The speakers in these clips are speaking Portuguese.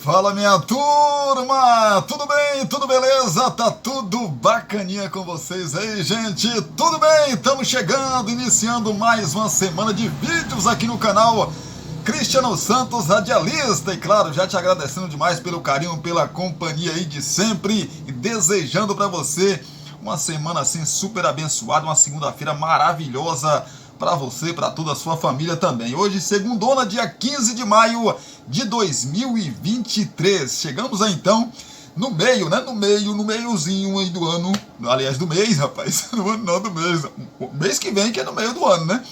Fala, minha turma! Tudo bem? Tudo beleza? Tá tudo bacaninha com vocês aí, gente? Tudo bem? Estamos chegando, iniciando mais uma semana de vídeos aqui no canal Cristiano Santos Radialista. E claro, já te agradecendo demais pelo carinho, pela companhia aí de sempre e desejando para você uma semana assim super abençoada, uma segunda-feira maravilhosa para você, para toda a sua família também. Hoje, segundona, dia 15 de maio de 2023. Chegamos aí, então, no meio, né? No meiozinho aí do ano. Aliás, do mês, rapaz. No ano não, do mês. O mês que vem que é no meio do ano, né?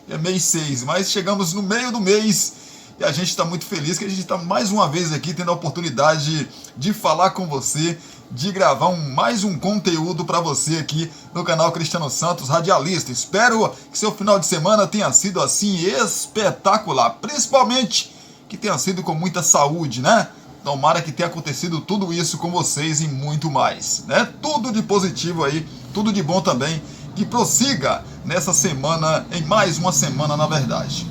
É mês 6, mas chegamos no meio do mês e a gente está muito feliz que a gente está mais uma vez aqui tendo a oportunidade de falar com você, de gravar mais um conteúdo para você aqui no canal Cristiano Santos Radialista. Espero que seu final de semana tenha sido assim espetacular, principalmente que tenha sido com muita saúde, né? Tomara que tenha acontecido tudo isso com vocês e muito mais, né? Tudo de positivo aí, tudo de bom também, que prossiga nessa semana, em mais uma semana na verdade.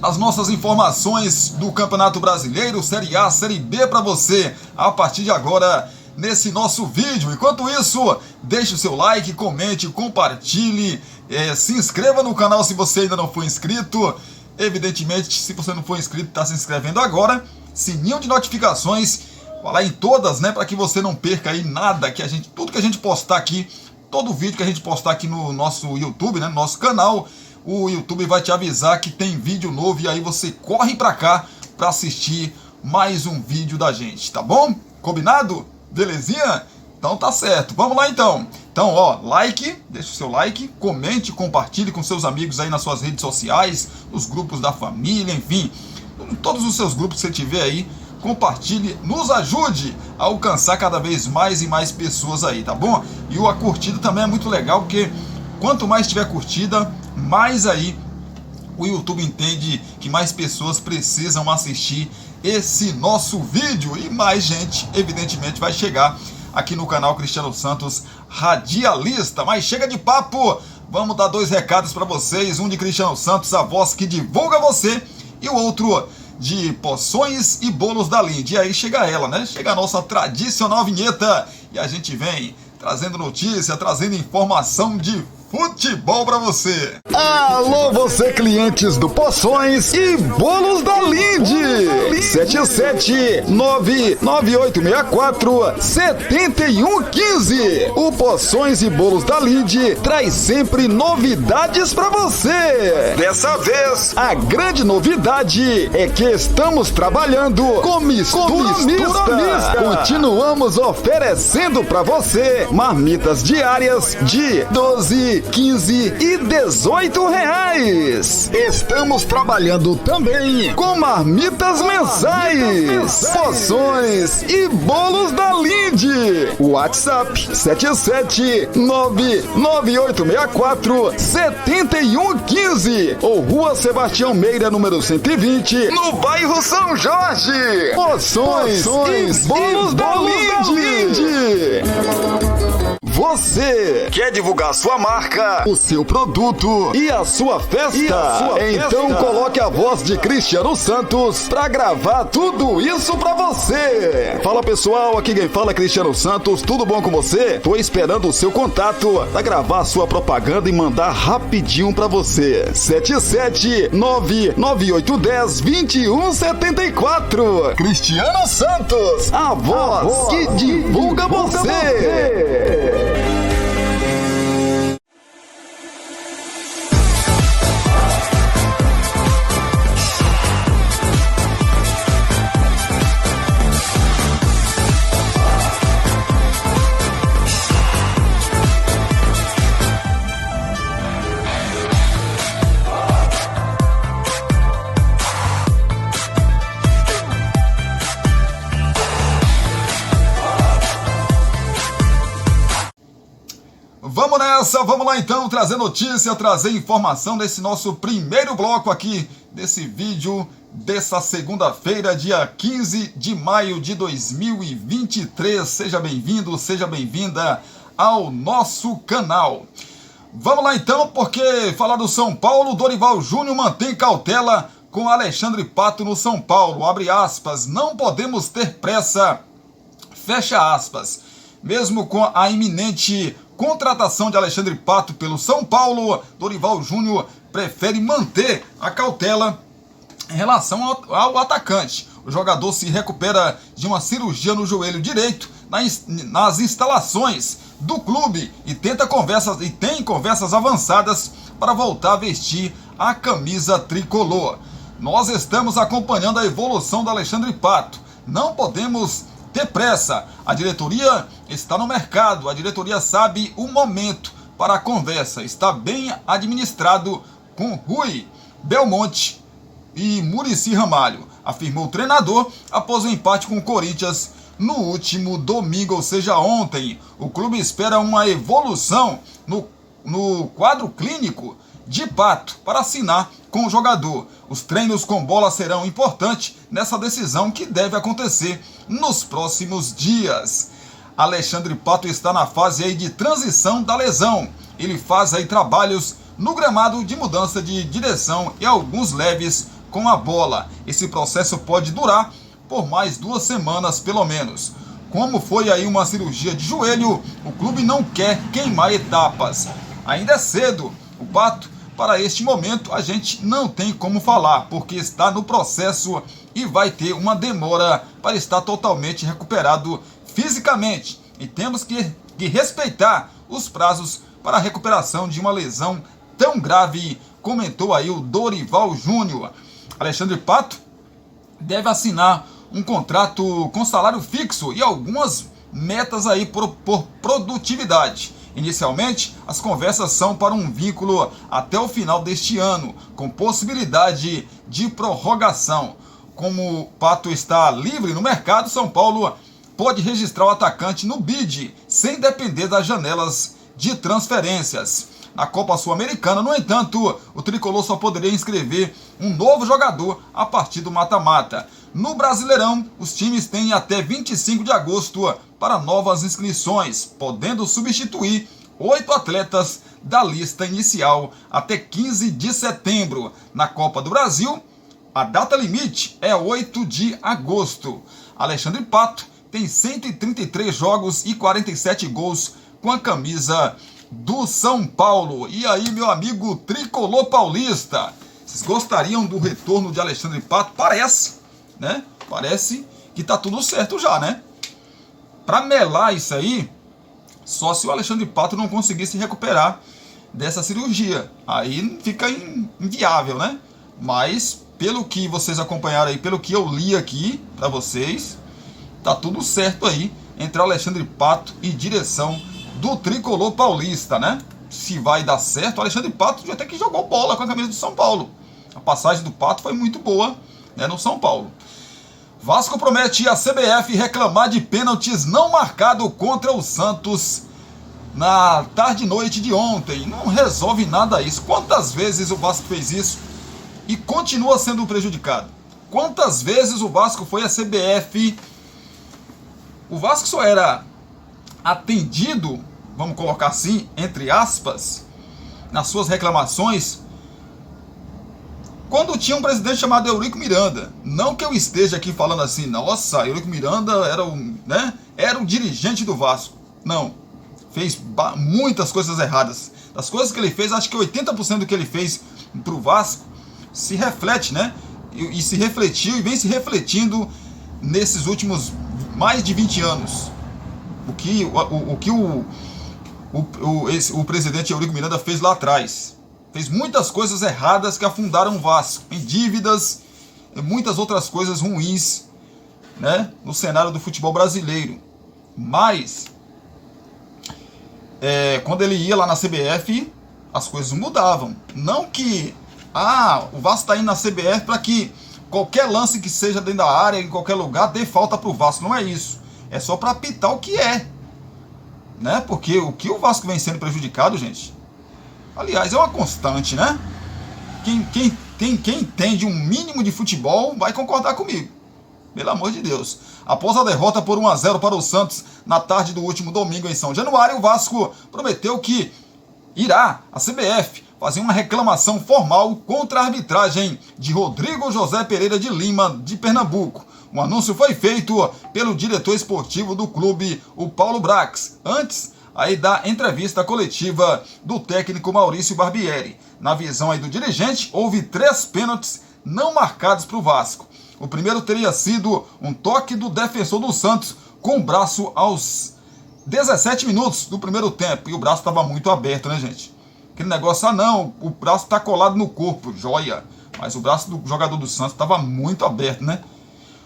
As nossas informações do Campeonato Brasileiro, Série A, Série B para você, a partir de agora, nesse nosso vídeo. Enquanto isso, deixe o seu like, comente, compartilhe, se inscreva no canal se você ainda não for inscrito. Evidentemente, se você não for inscrito, está se inscrevendo agora. Sininho de notificações, falar em todas, né, para que você não perca aí nada, tudo que a gente postar aqui, todo vídeo que a gente postar aqui no nosso YouTube, né, no nosso canal, o YouTube vai te avisar que tem vídeo novo e aí você corre pra cá pra assistir mais um vídeo da gente, tá bom? Combinado? Belezinha? Então tá certo, vamos lá então. Então, ó, like, deixa o seu like, comente, compartilhe com seus amigos aí nas suas redes sociais, nos grupos da família, enfim, todos os seus grupos que você tiver aí, compartilhe, nos ajude a alcançar cada vez mais e mais pessoas aí, tá bom? E a curtida também é muito legal, porque quanto mais tiver curtida, mais aí o YouTube entende que mais pessoas precisam assistir esse nosso vídeo e mais gente, evidentemente, vai chegar aqui no canal Cristiano Santos Radialista. Mas chega de papo, vamos dar dois recados para vocês, um de Cristiano Santos, a voz que divulga você, e o outro de Poções e Bolos da Linde. E aí chega ela, né? Chega a nossa tradicional vinheta e a gente vem trazendo notícia, trazendo informação de futebol pra você. Alô, você clientes do Poções e Bolos da Linde. 77998647115. O Poções e Bolos da Linde traz sempre novidades pra você. Dessa vez, a grande novidade é que estamos trabalhando com mistura mista. Continuamos oferecendo pra você marmitas diárias de 12, 15 e 18 reais. Estamos trabalhando também com marmitas mensais, poções e bolos da Linde. WhatsApp 77998647115 ou Rua Sebastião Meira, número 120, no bairro São Jorge. Poções e bolos da Linde. Você quer divulgar sua marca, o seu produto e a sua festa? Então coloque a voz de Cristiano Santos pra gravar tudo isso pra você. Fala pessoal, aqui quem fala é Cristiano Santos, tudo bom com você? Tô esperando o seu contato pra gravar a sua propaganda e mandar rapidinho pra você. 77998102174. Cristiano Santos, a voz que divulga você. Vamos nessa, vamos lá então, trazer notícia, trazer informação desse nosso primeiro bloco aqui, desse vídeo, dessa segunda-feira, dia 15 de maio de 2023. Seja bem-vindo, seja bem-vinda ao nosso canal. Vamos lá então, porque falar do São Paulo, Dorival Júnior mantém cautela com Alexandre Pato no São Paulo, abre aspas, não podemos ter pressa, fecha aspas. Mesmo com a iminente contratação de Alexandre Pato pelo São Paulo, Dorival Júnior prefere manter a cautela em relação ao atacante. O jogador se recupera de uma cirurgia no joelho direito nas instalações do clube e tem conversas avançadas para voltar a vestir a camisa tricolor. Nós estamos acompanhando a evolução do Alexandre Pato. Não podemos ter pressa. A diretoria está no mercado. A diretoria sabe o momento para a conversa. Está bem administrado com Rui Belmonte e Muricy Ramalho, afirmou o treinador após o empate com o Corinthians no último domingo, ou seja, ontem. O clube espera uma evolução no quadro clínico de Pato para assinar com o jogador. Os treinos com bola serão importantes nessa decisão que deve acontecer nos próximos dias. Alexandre Pato está na fase aí de transição da lesão. Ele faz aí trabalhos no gramado de mudança de direção e alguns leves com a bola. Esse processo pode durar por mais 2 semanas pelo menos. Como foi aí uma cirurgia de joelho, o clube não quer queimar etapas. Ainda é cedo. O Pato, para este momento, a gente não tem como falar, porque está no processo e vai ter uma demora para estar totalmente recuperado fisicamente. E temos que respeitar os prazos para a recuperação de uma lesão tão grave, comentou aí o Dorival Júnior. Alexandre Pato deve assinar um contrato com salário fixo e algumas metas aí por produtividade. Inicialmente, as conversas são para um vínculo até o final deste ano, com possibilidade de prorrogação. Como o Pato está livre no mercado, São Paulo pode registrar o atacante no bid, sem depender das janelas de transferências. Na Copa Sul-Americana, no entanto, o tricolor só poderia inscrever um novo jogador a partir do mata-mata. No Brasileirão, os times têm até 25 de agosto para novas inscrições, podendo substituir 8 atletas da lista inicial até 15 de setembro. Na Copa do Brasil, a data limite é 8 de agosto. Alexandre Pato tem 133 jogos e 47 gols com a camisa do São Paulo. E aí, meu amigo tricolor paulista, vocês gostariam do retorno de Alexandre Pato? Parece, né? Parece que tá tudo certo já, né? Para melar isso aí, só se o Alexandre Pato não conseguir se recuperar dessa cirurgia. Aí fica inviável, né? Mas, pelo que vocês acompanharam aí, pelo que eu li aqui para vocês, tá tudo certo aí entre Alexandre Pato e direção do tricolor paulista, né? Se vai dar certo, o Alexandre Pato já até que jogou bola com a camisa do São Paulo. A passagem do Pato foi muito boa, né, no São Paulo. Vasco promete a CBF reclamar de pênaltis não marcado contra o Santos na tarde e noite de ontem. Não resolve nada isso. Quantas vezes o Vasco fez isso e continua sendo prejudicado? Quantas vezes o Vasco foi à CBF? O Vasco só era atendido, vamos colocar assim, entre aspas, nas suas reclamações, quando tinha um presidente chamado Eurico Miranda. Não que eu esteja aqui falando assim, nossa, Eurico Miranda era o dirigente do Vasco. Não, fez muitas coisas erradas. Das coisas que ele fez, acho que 80% do que ele fez para o Vasco se reflete, né? E se refletiu e vem se refletindo nesses últimos mais de 20 anos. O que o presidente Eurico Miranda fez lá atrás. Fez muitas coisas erradas que afundaram o Vasco em dívidas e muitas outras coisas ruins, né, no cenário do futebol brasileiro. Mas, quando ele ia lá na CBF, as coisas mudavam. Não que o Vasco está indo na CBF para que qualquer lance que seja dentro da área, em qualquer lugar, dê falta para o Vasco. Não é isso. É só para apitar o que é, né? Porque o que o Vasco vem sendo prejudicado, gente, aliás, é uma constante, né? Quem entende um mínimo de futebol vai concordar comigo. Pelo amor de Deus. Após a derrota por 1-0 para o Santos na tarde do último domingo em São Januário, o Vasco prometeu que irá à CBF fazia uma reclamação formal contra a arbitragem de Rodrigo José Pereira de Lima, de Pernambuco. O anúncio foi feito pelo diretor esportivo do clube, o Paulo Brax, antes aí da entrevista coletiva do técnico Maurício Barbieri. Na visão aí do dirigente, houve 3 pênaltis não marcados para o Vasco. O primeiro teria sido um toque do defensor do Santos com o braço aos 17 minutos do primeiro tempo. E o braço estava muito aberto, né, gente? Aquele negócio, não, o braço está colado no corpo, joia. Mas o braço do jogador do Santos estava muito aberto, né?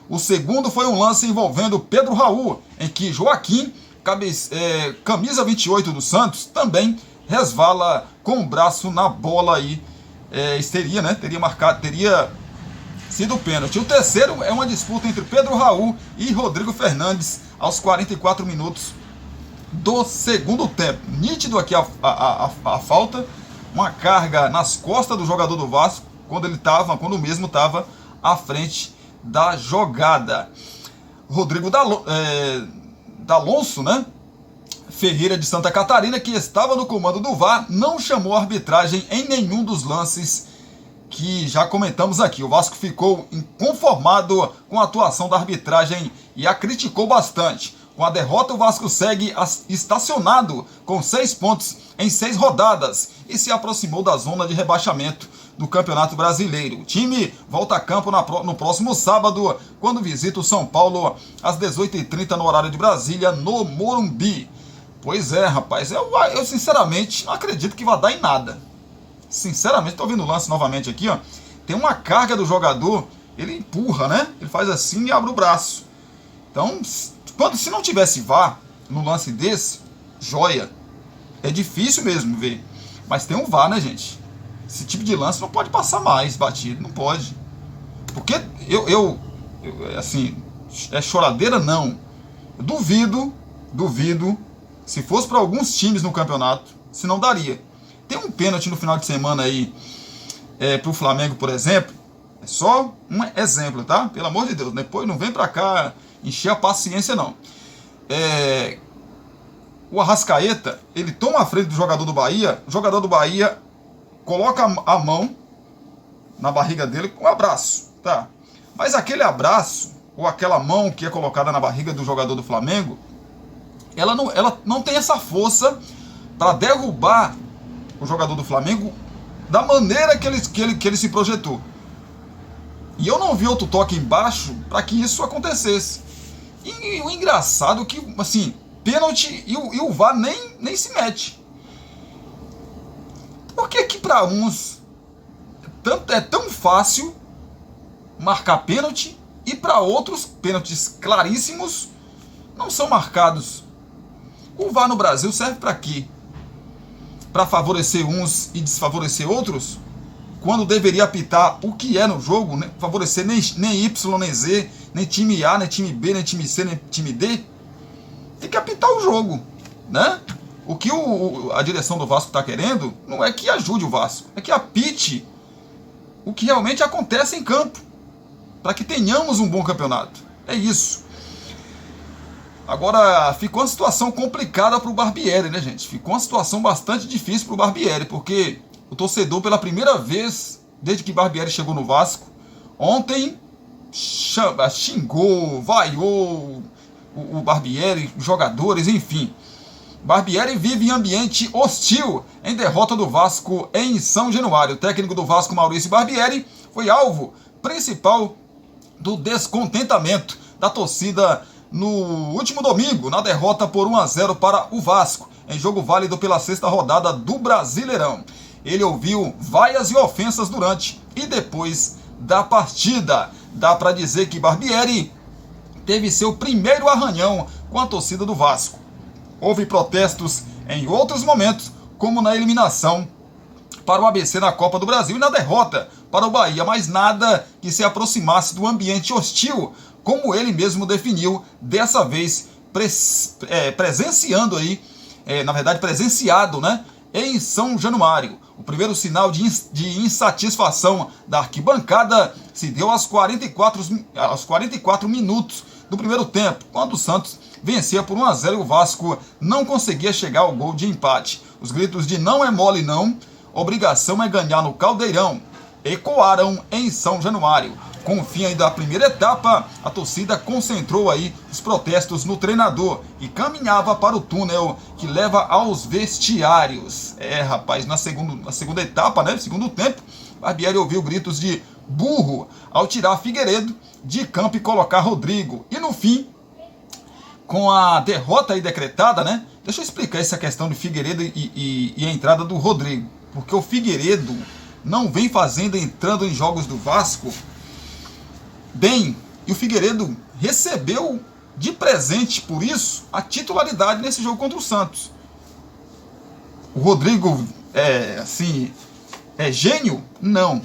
O segundo foi um lance envolvendo Pedro Raul, em que Joaquim, camisa 28 do Santos, também resvala com o braço na bola aí. Teria sido pênalti. O terceiro é uma disputa entre Pedro Raul e Rodrigo Fernandes aos 44 minutos do segundo tempo. Nítido aqui a falta, uma carga nas costas do jogador do Vasco, quando o mesmo estava à frente da jogada. Rodrigo D'Alonso, né? Ferreira de Santa Catarina, que estava no comando do VAR, não chamou a arbitragem em nenhum dos lances que já comentamos aqui. O Vasco ficou inconformado com a atuação da arbitragem e a criticou bastante. Com a derrota, o Vasco segue estacionado com 6 pontos em 6 rodadas e se aproximou da zona de rebaixamento do Campeonato Brasileiro. O time volta a campo no próximo sábado, quando visita o São Paulo às 18h30 no horário de Brasília, no Morumbi. Pois é, rapaz, eu sinceramente não acredito que vai dar em nada. Sinceramente, estou vendo o lance novamente aqui, ó. Tem uma carga do jogador, ele empurra, né? Ele faz assim e abre o braço. Então, se não tivesse VAR no lance desse, joia. É difícil mesmo ver. Mas tem um VAR, né, gente? Esse tipo de lance não pode passar mais batido, não pode. Porque assim, é choradeira não. Eu duvido, se fosse para alguns times no campeonato, se não daria. Tem um pênalti no final de semana aí, pro Flamengo, por exemplo. É só um exemplo, tá? Pelo amor de Deus, depois não vem pra cá encher a paciência, não. O Arrascaeta, ele toma a frente do jogador do Bahia, o jogador do Bahia coloca a mão na barriga dele com um abraço, tá? Mas aquele abraço, ou aquela mão que é colocada na barriga do jogador do Flamengo, ela não tem essa força para derrubar o jogador do Flamengo da maneira que ele se projetou. E eu não vi outro toque embaixo para que isso acontecesse. E o engraçado é que, assim, pênalti e o VAR nem se mete. Por que que para uns é tão fácil marcar pênalti e para outros, pênaltis claríssimos, não são marcados? O VAR no Brasil serve para quê? Para favorecer uns e desfavorecer outros? Quando deveria apitar o que é no jogo, né? Favorecer nem Y, nem Z, nem time A, nem time B, nem time C, nem time D. Tem que apitar o jogo, né? O que a direção do Vasco está querendo não é que ajude o Vasco, é que apite o que realmente acontece em campo, para que tenhamos um bom campeonato. É isso. Agora, ficou uma situação complicada para o Barbieri, né, gente? Ficou uma situação bastante difícil para o Barbieri, porque o torcedor, pela primeira vez, desde que Barbieri chegou no Vasco, ontem xingou, vaiou o Barbieri, os jogadores, enfim. Barbieri vive em ambiente hostil em derrota do Vasco em São Januário. O técnico do Vasco, Maurício Barbieri, foi alvo principal do descontentamento da torcida no último domingo, na derrota por 1-0 para o Vasco, em jogo válido pela 6ª rodada do Brasileirão. Ele ouviu vaias e ofensas durante e depois da partida. Dá para dizer que Barbieri teve seu primeiro arranhão com a torcida do Vasco. Houve protestos em outros momentos, como na eliminação para o ABC na Copa do Brasil e na derrota para o Bahia, mas nada que se aproximasse do ambiente hostil, como ele mesmo definiu, dessa vez presenciado, né, em São Januário. O primeiro sinal de insatisfação da arquibancada se deu aos 44 minutos do primeiro tempo, quando o Santos vencia por 1-0 e o Vasco não conseguia chegar ao gol de empate. Os gritos de "não é mole não", obrigação é ganhar no Caldeirão, ecoaram em São Januário. Com o fim aí da primeira etapa, a torcida concentrou aí os protestos no treinador e caminhava para o túnel que leva aos vestiários. Rapaz, na segunda etapa, né, segundo tempo, Barbieri ouviu gritos de burro ao tirar Figueiredo de campo e colocar Rodrigo. E no fim, com a derrota aí decretada, né, deixa eu explicar essa questão de Figueiredo e a entrada do Rodrigo. Porque o Figueiredo não vem entrando em jogos do Vasco bem, e o Figueiredo recebeu de presente, por isso, a titularidade nesse jogo contra o Santos. O Rodrigo é gênio? Não.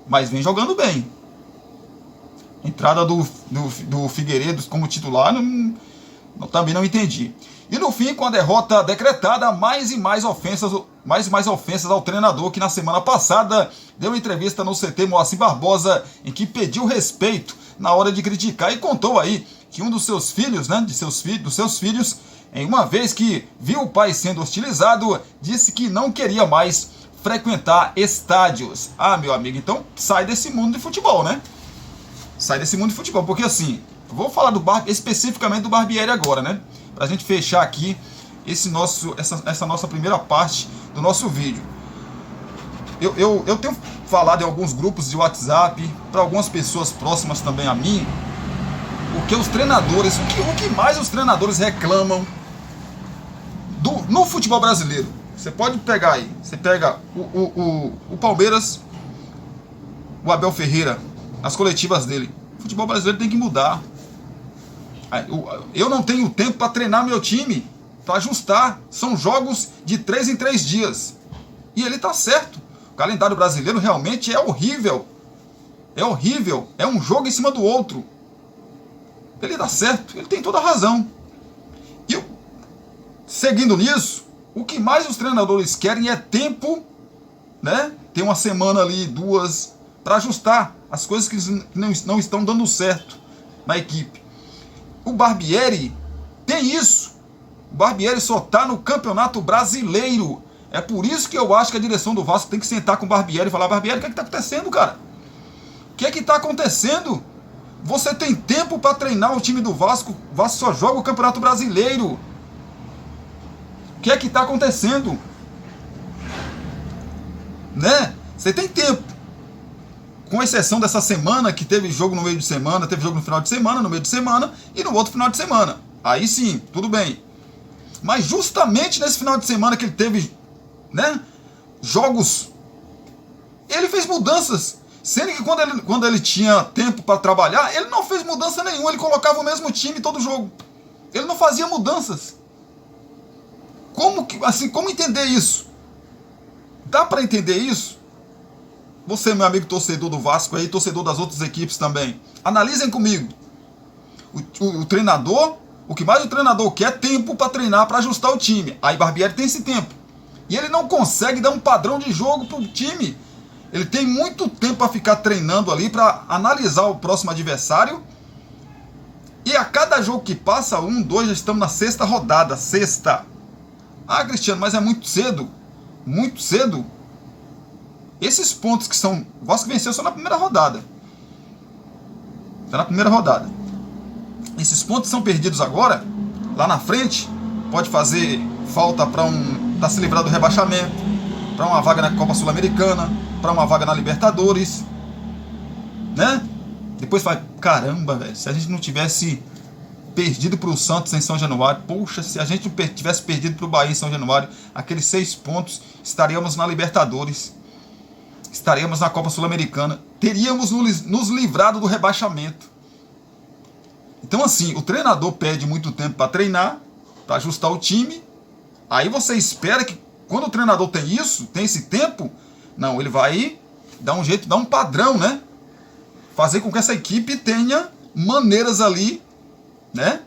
Mas vem jogando bem. Entrada do Figueiredo como titular, também não entendi. E no fim, com a derrota decretada, mais e mais ofensas ao treinador, que na semana passada deu entrevista no CT Moacir Barbosa, em que pediu respeito na hora de criticar e contou aí que um dos seus filhos, né, dos seus filhos, em uma vez que viu o pai sendo hostilizado, disse que não queria mais frequentar estádios. Meu amigo, então sai desse mundo de futebol, né? Sai desse mundo de futebol, porque assim, vou falar especificamente do Barbieri agora, né? Pra gente fechar aqui essa nossa primeira parte do nosso vídeo. Eu tenho falado em alguns grupos de WhatsApp, para algumas pessoas próximas também a mim, porque os treinadores, o que mais os treinadores reclamam no futebol brasileiro? Você pode pegar aí, você pega o Palmeiras, o Abel Ferreira, as coletivas dele. O futebol brasileiro tem que mudar. Eu não tenho tempo para treinar meu time, para ajustar. São jogos de 3 em 3 dias. E ele está certo. O calendário brasileiro realmente é horrível. É horrível. É um jogo em cima do outro. Ele está certo. Ele tem toda a razão. E seguindo nisso, o que mais os treinadores querem é tempo, né? Tem uma semana ali, 2, para ajustar as coisas que não estão dando certo na equipe. O Barbieri tem isso. O Barbieri só está no Campeonato Brasileiro. É por isso que eu acho que a direção do Vasco tem que sentar com o Barbieri e falar: Barbieri, o que é que está acontecendo, cara? O que é que está acontecendo? Você tem tempo para treinar o time do Vasco. O Vasco só joga o Campeonato Brasileiro. O que é que está acontecendo? Né? Você tem tempo. Com exceção dessa semana, que teve jogo no meio de semana, teve jogo no final de semana, no meio de semana e no outro final de semana. Aí sim, tudo bem. Mas justamente nesse final de semana que ele teve, né, jogos, ele fez mudanças. Sendo que quando ele tinha tempo para trabalhar, ele não fez mudança nenhuma. Ele colocava o mesmo time todo jogo. Ele não fazia mudanças. Como entender isso? Dá para entender isso? Você, meu amigo torcedor do Vasco aí, torcedor das outras equipes também, analisem comigo. O treinador, o que mais o treinador quer é tempo para treinar, para ajustar o time. Aí Barbieri tem esse tempo. E ele não consegue dar um padrão de jogo para o time. Ele tem muito tempo para ficar treinando ali, para analisar o próximo adversário. E a cada jogo que passa, 1, 2, já estamos na 6ª rodada. 6ª. Cristiano, mas é muito cedo. Muito cedo. Esses pontos que são... O Vasco venceu só na primeira rodada. Está na primeira rodada. Esses pontos são perdidos agora. Lá na frente, pode fazer falta para se livrar do rebaixamento, para uma vaga na Copa Sul-Americana, para uma vaga na Libertadores, né? Depois vai, caramba, velho, se a gente não tivesse perdido para o Santos em São Januário, poxa, se a gente não tivesse perdido para o Bahia em São Januário, aqueles 6 pontos, estaríamos na Libertadores, estaríamos na Copa Sul-Americana, teríamos nos livrado do rebaixamento. Então assim, o treinador pede muito tempo para treinar, para ajustar o time. Aí você espera que quando o treinador tem isso, tem esse tempo, não, ele vai dar um jeito, dar um padrão, né? Fazer com que essa equipe tenha maneiras ali, né,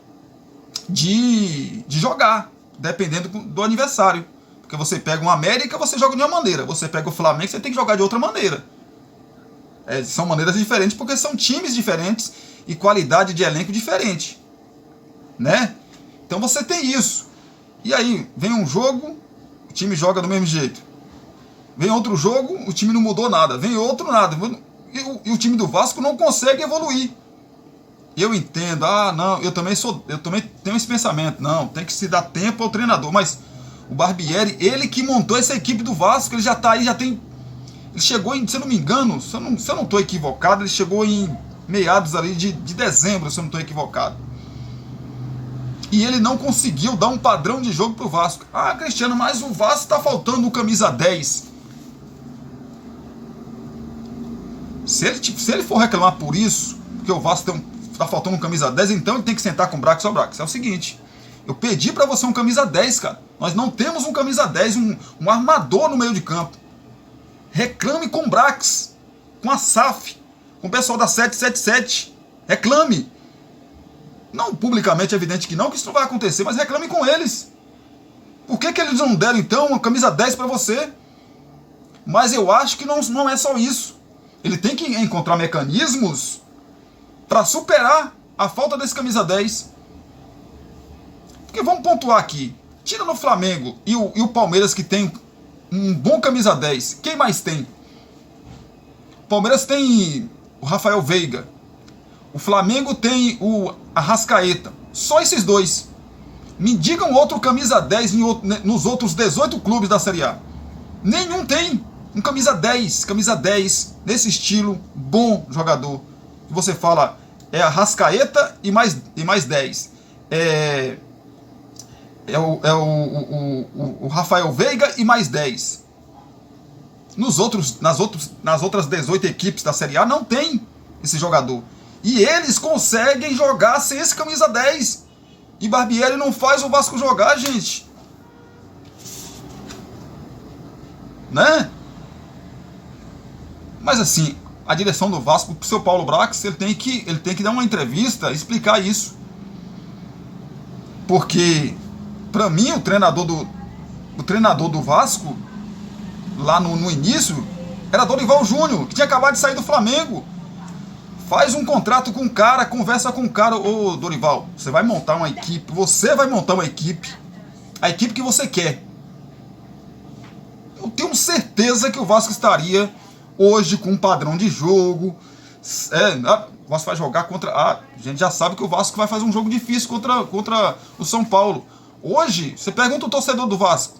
de jogar, dependendo do adversário. Porque você pega um América, você joga de uma maneira. Você pega o Flamengo, você tem que jogar de outra maneira. São maneiras diferentes porque são times diferentes e qualidade de elenco diferente, né? Então você tem isso. E aí, vem um jogo, o time joga do mesmo jeito. Vem outro jogo, o time não mudou nada. Vem outro, nada. E o time do Vasco não consegue evoluir. Eu entendo, não, eu também tenho esse pensamento. Não, tem que se dar tempo ao treinador. Mas o Barbieri, ele que montou essa equipe do Vasco, ele já tá aí, já tem... Ele chegou em, se eu não me engano, se eu não estou equivocado, ele chegou em meados ali de dezembro, se eu não estou equivocado. E ele não conseguiu dar um padrão de jogo pro Vasco. Cristiano, mas o Vasco tá faltando o camisa 10. Se ele for reclamar por isso, porque o Vasco tá faltando um camisa 10, então ele tem que sentar com o Brax. É o seguinte, eu pedi pra você um camisa 10, cara. Nós não temos um camisa 10, um armador no meio de campo. Reclame com o Brax, com a SAF, com o pessoal da 777. Reclame. Não publicamente, é evidente que isso não vai acontecer, mas reclame com eles. Por que eles não deram, então, uma camisa 10 para você? Mas eu acho que não é só isso. Ele tem que encontrar mecanismos para superar a falta desse camisa 10. Porque vamos pontuar aqui. Tira no Flamengo e o Palmeiras, que tem um bom camisa 10. Quem mais tem? O Palmeiras tem o Rafael Veiga. O Flamengo tem o Arrascaeta. Só esses dois. Me digam outro camisa 10 nos outros 18 clubes da Série A. Nenhum tem um camisa 10 nesse estilo, bom jogador. Você fala, é Arrascaeta e mais 10. O Rafael Veiga e mais 10. Nas outras 18 equipes da Série A não tem esse jogador. E eles conseguem jogar sem esse camisa 10. E Barbieri não faz o Vasco jogar, gente. Né? Mas assim, a direção do Vasco, pro seu Paulo Brax, ele tem que dar uma entrevista e explicar isso. Porque, pra mim, o treinador do Vasco, lá no início, era Dorival Júnior, que tinha acabado de sair do Flamengo. Faz um contrato com o cara, conversa com o cara. Ô Dorival, você vai montar uma equipe, a equipe que você quer. Eu tenho certeza que o Vasco estaria hoje com um padrão de jogo. O Vasco vai jogar contra... a gente já sabe que o Vasco vai fazer um jogo difícil contra o São Paulo. Hoje, você pergunta o torcedor do Vasco.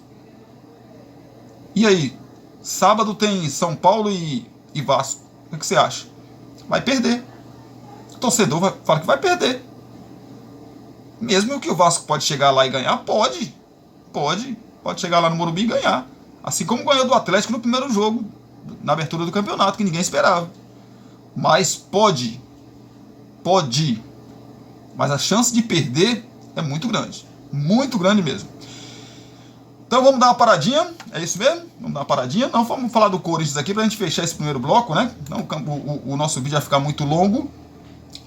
E aí? Sábado tem São Paulo e Vasco. O que você acha? Vai perder. O torcedor fala que vai perder. Mesmo que o Vasco pode chegar lá e ganhar, pode chegar lá no Morumbi e ganhar. Assim como ganhou do Atlético no primeiro jogo, na abertura do campeonato, que ninguém esperava. Mas pode. Mas a chance de perder é muito grande. Muito grande mesmo. Então vamos dar uma paradinha, é isso mesmo? Vamos dar uma paradinha. Não, vamos falar do Corinthians aqui pra gente fechar esse primeiro bloco, né? Então o nosso vídeo vai ficar muito longo.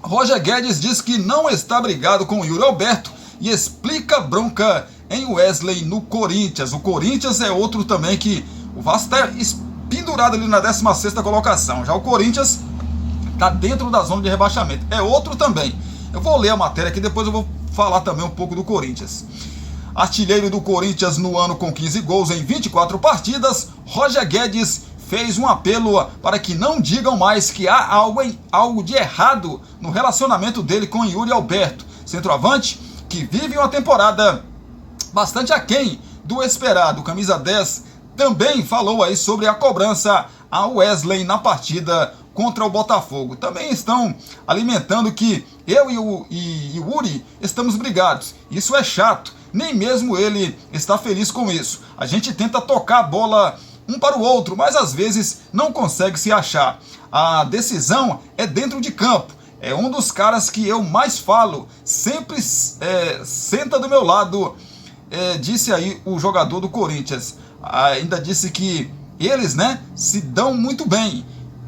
Roger Guedes diz que não está brigado com o Yuri Alberto e explica a bronca em Wesley no Corinthians. O Corinthians é outro também que o Vasco está pendurado ali na 16ª colocação. Já o Corinthians está dentro da zona de rebaixamento. É outro também. Eu vou ler a matéria aqui, depois eu vou falar também um pouco do Corinthians. Artilheiro do Corinthians no ano com 15 gols em 24 partidas, Roger Guedes fez um apelo para que não digam mais que há algo de errado no relacionamento dele com Yuri Alberto, centroavante que vive uma temporada bastante aquém do esperado. Camisa 10 também falou aí sobre a cobrança a Wesley na partida contra o Botafogo. Também estão alimentando que eu e o Yuri estamos brigados. Isso é chato. Nem mesmo ele está feliz com isso. A gente tenta tocar a bola um para o outro, mas às vezes não consegue se achar. A decisão é dentro de campo. É um dos caras que eu mais falo. Sempre senta do meu lado, disse aí o jogador do Corinthians. Ainda disse que eles, se dão muito bem.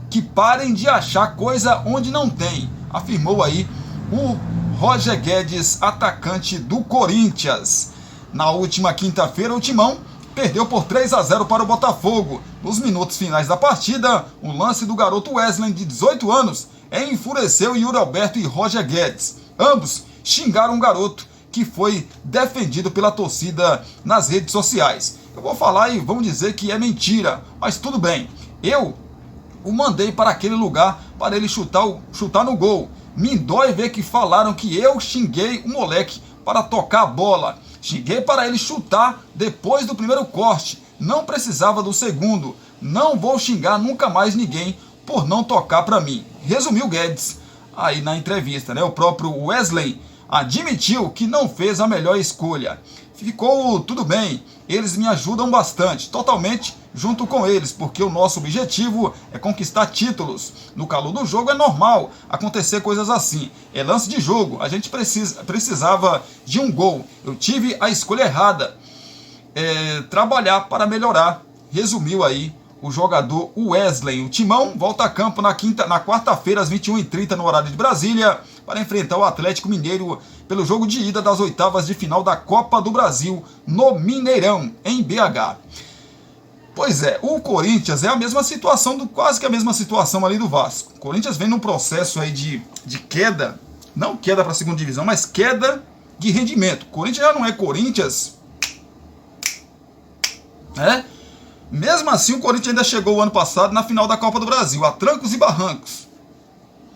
Que parem de achar coisa onde não tem. Afirmou aí o Roger Guedes, atacante do Corinthians. Na última quinta-feira, o Timão perdeu por 3-0 para o Botafogo. Nos minutos finais da partida, o lance do garoto Wesley, de 18 anos, enfureceu Yuri Alberto e Roger Guedes. Ambos xingaram o garoto, que foi defendido pela torcida nas redes sociais. Eu vou falar e vamos dizer que é mentira, mas tudo bem. Eu o mandei para aquele lugar para ele chutar no gol. Me dói ver que falaram que eu xinguei o moleque para tocar a bola. Xinguei para ele chutar depois do primeiro corte. Não precisava do segundo. Não vou xingar nunca mais ninguém por não tocar para mim. Resumiu Guedes aí na entrevista, né? O próprio Wesley admitiu que não fez a melhor escolha. Ficou tudo bem, eles me ajudam bastante, totalmente junto com eles, porque o nosso objetivo é conquistar títulos. No calor do jogo é normal acontecer coisas assim, é lance de jogo, a gente precisava de um gol, eu tive a escolha errada, trabalhar para melhorar, resumiu aí o jogador Wesley. O Timão volta a campo na quarta-feira às 21h30 no horário de Brasília para enfrentar o Atlético Mineiro pelo jogo de ida das oitavas de final da Copa do Brasil no Mineirão, em BH. Pois é, o Corinthians é a mesma situação, quase que a mesma situação ali do Vasco. O Corinthians vem num processo aí de queda, não queda para a segunda divisão, mas queda de rendimento. O Corinthians já não é Corinthians, né? Mesmo assim, o Corinthians ainda chegou o ano passado na final da Copa do Brasil, a trancos e barrancos.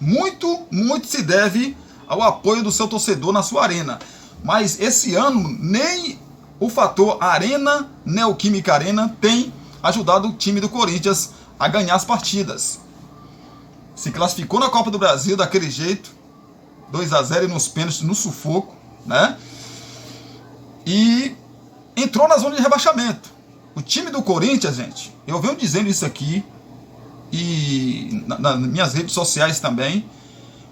Muito se deve ao apoio do seu torcedor na sua arena. Mas esse ano, nem o fator Arena, Neoquímica Arena, tem ajudado o time do Corinthians a ganhar as partidas. Se classificou na Copa do Brasil daquele jeito, 2-0 nos pênaltis, no sufoco, né? E entrou na zona de rebaixamento. O time do Corinthians, gente, eu venho dizendo isso aqui e nas minhas redes sociais também,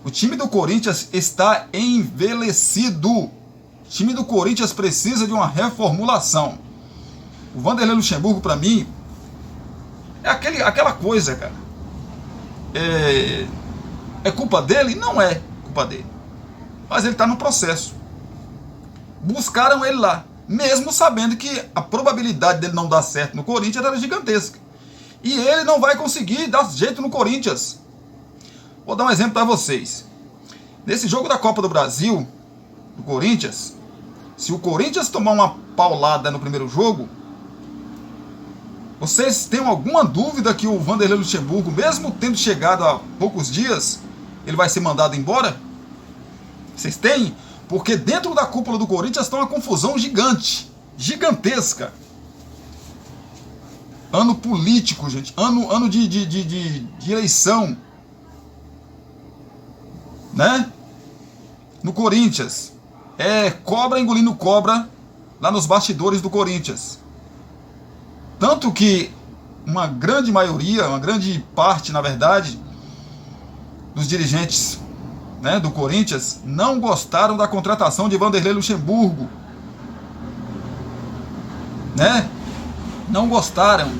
o time do Corinthians está envelhecido. O time do Corinthians precisa de uma reformulação. O Vanderlei Luxemburgo, para mim, é aquela coisa, cara. É culpa dele? Não é culpa dele. Mas ele está no processo. Buscaram ele lá, mesmo sabendo que a probabilidade dele não dar certo no Corinthians era gigantesca. E ele não vai conseguir dar jeito no Corinthians. Vou dar um exemplo para vocês. Nesse jogo da Copa do Brasil, do Corinthians, se o Corinthians tomar uma paulada no primeiro jogo, vocês têm alguma dúvida que o Vanderlei Luxemburgo, mesmo tendo chegado há poucos dias, ele vai ser mandado embora? Vocês têm? Porque dentro da cúpula do Corinthians está uma confusão gigantesca. Ano político, gente. Ano de eleição. Né? No Corinthians. Cobra engolindo cobra lá nos bastidores do Corinthians. Tanto que uma grande maioria, uma grande parte, na verdade, dos dirigentes, né, do Corinthians não gostaram da contratação de Vanderlei Luxemburgo, né? Não gostaram,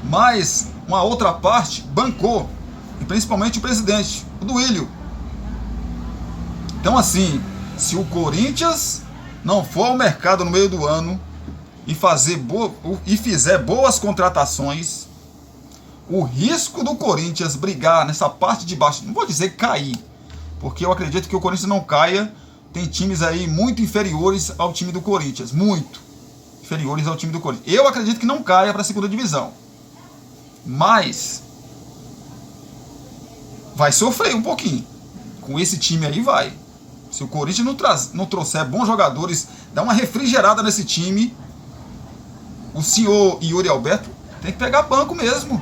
mas uma outra parte bancou, e principalmente o presidente, o Duílio. Então assim, se o Corinthians não for ao mercado no meio do ano e fizer boas contratações, o risco do Corinthians brigar nessa parte de baixo, não vou dizer cair, porque eu acredito que o Corinthians não caia, tem times aí muito inferiores ao time do Corinthians, muito inferiores ao time do Corinthians. Eu acredito que não caia para a segunda divisão, mas vai sofrer um pouquinho, com esse time aí vai. Se o Corinthians não trouxer bons jogadores, dá uma refrigerada nesse time, o senhor Yuri Alberto tem que pegar banco mesmo.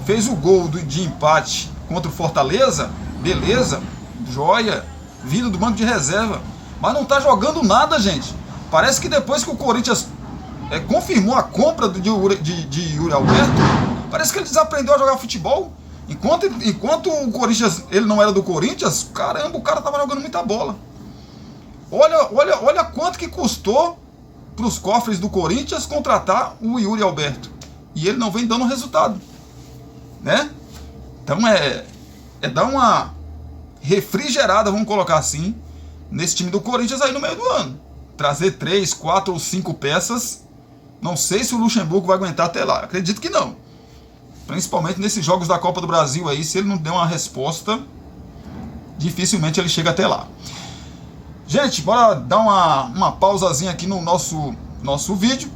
Fez o gol de empate contra o Fortaleza, beleza, joia, vindo do banco de reserva, mas não tá jogando nada, gente. Parece que depois que o Corinthians confirmou a compra de Yuri Alberto, parece que ele desaprendeu a jogar futebol. Enquanto o Corinthians, ele não era do Corinthians, caramba, o cara tava jogando muita bola. Olha quanto que custou para os cofres do Corinthians contratar o Yuri Alberto. E ele não vem dando resultado, né? Então dar uma refrigerada, vamos colocar assim, nesse time do Corinthians aí no meio do ano. Trazer 3, 4 ou 5 peças. Não sei se o Luxemburgo vai aguentar até lá. Acredito que não. Principalmente nesses jogos da Copa do Brasil aí, se ele não der uma resposta, dificilmente ele chega até lá. Gente, bora dar uma pausazinha aqui no nosso nosso vídeo.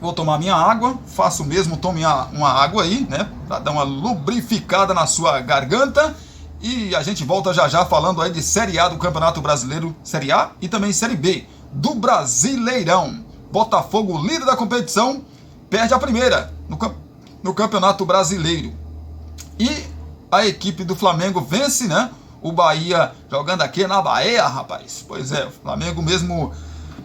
Vou tomar minha água, faço mesmo, tome uma água aí, né, para dar uma lubrificada na sua garganta. E a gente volta já já falando aí de Série A do Campeonato Brasileiro, Série A e também Série B do Brasileirão. Botafogo, líder da competição, perde a primeira no Campeonato Brasileiro. E a equipe do Flamengo vence, né? O Bahia jogando aqui na Bahia, rapaz. Pois é, o Flamengo mesmo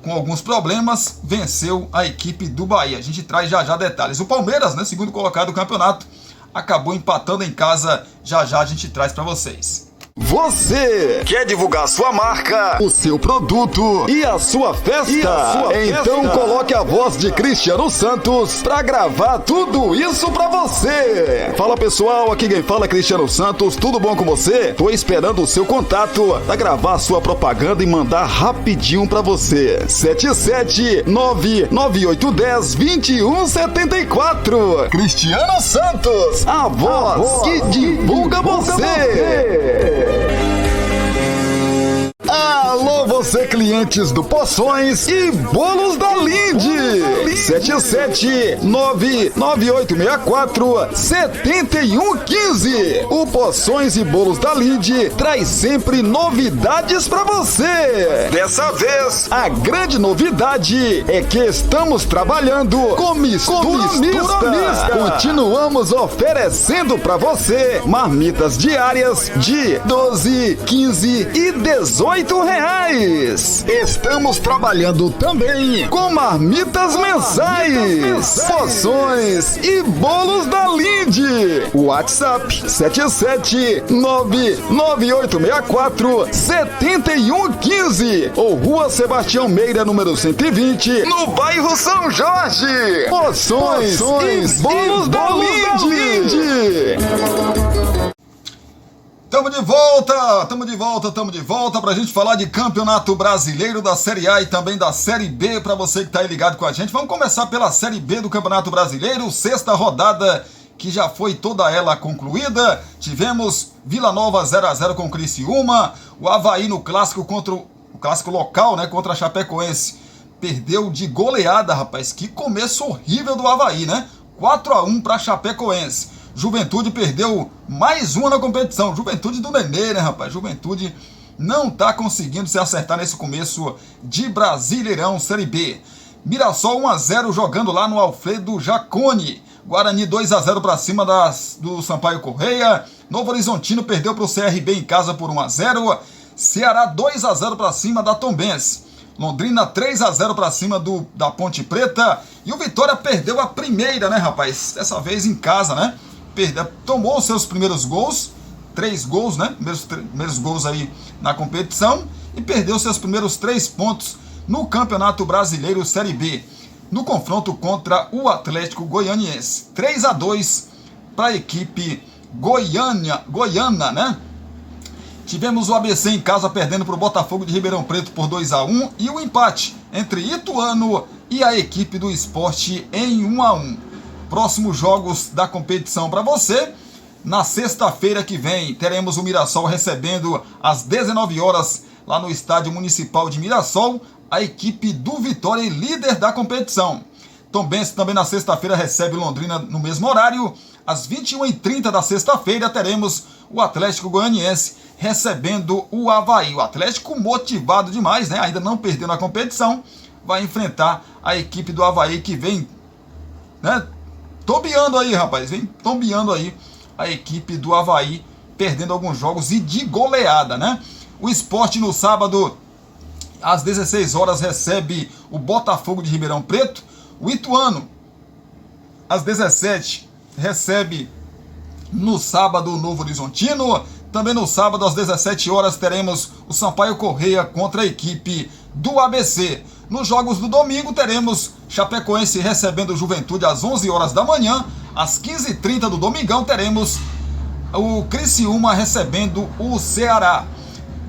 com alguns problemas venceu a equipe do Bahia. A gente traz já já detalhes. O Palmeiras, né, segundo colocado do campeonato, acabou empatando em casa. Já já a gente traz para vocês. Você quer divulgar sua marca, o seu produto e a sua festa? Então coloque a voz de Cristiano Santos pra gravar tudo isso pra você. Fala pessoal, aqui quem fala é Cristiano Santos, tudo bom com você? Tô esperando o seu contato pra gravar sua propaganda e mandar rapidinho pra você. 77998102174. Cristiano Santos, a voz que divulga você. Alô, você clientes do Poções e Bolos da Linde. 77998647115. O Poções e Bolos da Linde traz sempre novidades pra você. Dessa vez, a grande novidade é que estamos trabalhando com mistura mista. Continuamos oferecendo pra você marmitas diárias de 12, 15 e 18 reais. Estamos trabalhando também com marmitas mensais, poções e bolos da Linde. WhatsApp 77998647115 ou Rua Sebastião Meira, número 120, no bairro São Jorge. Poções e bolos da Linde. Tamo de volta pra gente falar de Campeonato Brasileiro, da Série A e também da Série B, pra você que tá aí ligado com a gente. Vamos começar pela Série B do Campeonato Brasileiro, sexta rodada que já foi toda ela concluída. Tivemos Vila Nova 0x0 com o Criciúma, o Avaí no clássico o clássico local, né, contra a Chapecoense. Perdeu de goleada, rapaz, que começo horrível do Avaí, né? 4x1 pra Chapecoense. Juventude perdeu mais uma na competição. Juventude do Nenê, né, rapaz? Juventude não tá conseguindo se acertar nesse começo de Brasileirão Série B. Mirassol 1x0 jogando lá no Alfredo Jaconi. Guarani 2x0 para cima do Sampaio Correia. Novo Horizontino perdeu para o CRB em casa por 1x0. Ceará 2x0 para cima da Tombense. Londrina 3x0 para cima da Ponte Preta. E o Vitória perdeu a primeira, né, rapaz? Dessa vez em casa, né? Tomou os seus primeiros gols, 3 gols, né? Primeiros gols aí na competição, e perdeu seus primeiros 3 pontos no Campeonato Brasileiro Série B, no confronto contra o Atlético Goianiense. 3x2 para a equipe goiana, né? Tivemos o ABC em casa perdendo para o Botafogo de Ribeirão Preto por 2x1 e o empate entre Ituano e a equipe do Sport em 1x1. Próximos jogos da competição para você. Na sexta-feira que vem teremos o Mirassol recebendo às 19 horas lá no Estádio Municipal de Mirassol a equipe do Vitória, líder da competição. Tombense também na sexta-feira recebe Londrina no mesmo horário. Às 21h30 da sexta-feira teremos o Atlético Goianiense recebendo o Avaí. O Atlético motivado demais, né? Ainda não perdeu na competição. Vai enfrentar a equipe do Avaí que vem, né, tombeando aí, rapaz. Vem tombeando aí a equipe do Avaí, perdendo alguns jogos e de goleada, né? O Sport no sábado, às 16 horas, recebe o Botafogo de Ribeirão Preto. O Ituano, às 17, recebe no sábado o Novo Horizontino. Também no sábado, às 17 horas, teremos o Sampaio Correia contra a equipe do ABC. Nos jogos do domingo, teremos Chapecoense recebendo o Juventude às 11 horas da manhã. Às 15h30 do domingão, teremos o Criciúma recebendo o Ceará.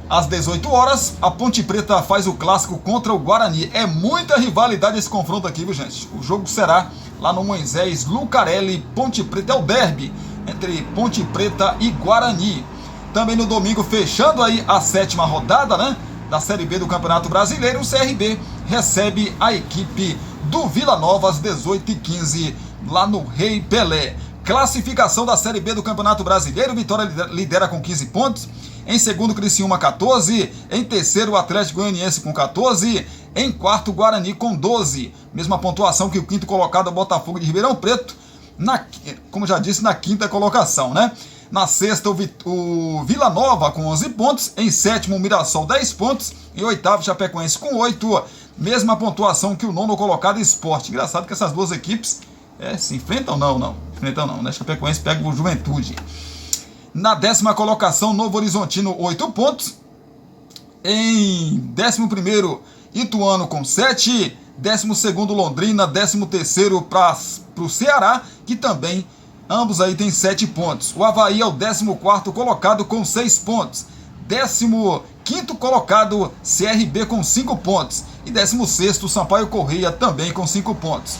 Às 18 horas, a Ponte Preta faz o clássico contra o Guarani. É muita rivalidade esse confronto aqui, viu, gente? O jogo será lá no Moisés Lucarelli. Ponte Preta é o derby entre Ponte Preta e Guarani. Também no domingo, fechando aí a 7ª rodada, né, da Série B do Campeonato Brasileiro, o CRB recebe a equipe do Vila Nova às 18h15 lá no Rei Pelé. Classificação da Série B do Campeonato Brasileiro: Vitória lidera com 15 pontos, em segundo Criciúma 14, em terceiro o Atlético Goianiense com 14, em quarto Guarani com 12, mesma pontuação que o quinto colocado, Botafogo de Ribeirão Preto, como já disse, na quinta colocação, né? Na sexta o Vila Nova com 11 pontos, em sétimo o Mirassol 10 pontos, em oitavo Chapecoense com 8, mesma pontuação que o nono colocado Sport. Engraçado que essas duas equipes se enfrentam não, né? Chapecoense pega o Juventude. Na décima colocação, Novo Horizontino, 8 pontos. Em 11º, Ituano com 7. 12º, Londrina. 13º para o Ceará, que também, ambos aí têm 7 pontos. O Avaí é o 14º colocado com 6 pontos. 15º colocado, CRB com 5 pontos. E 16º, Sampaio Corrêa, também com 5 pontos.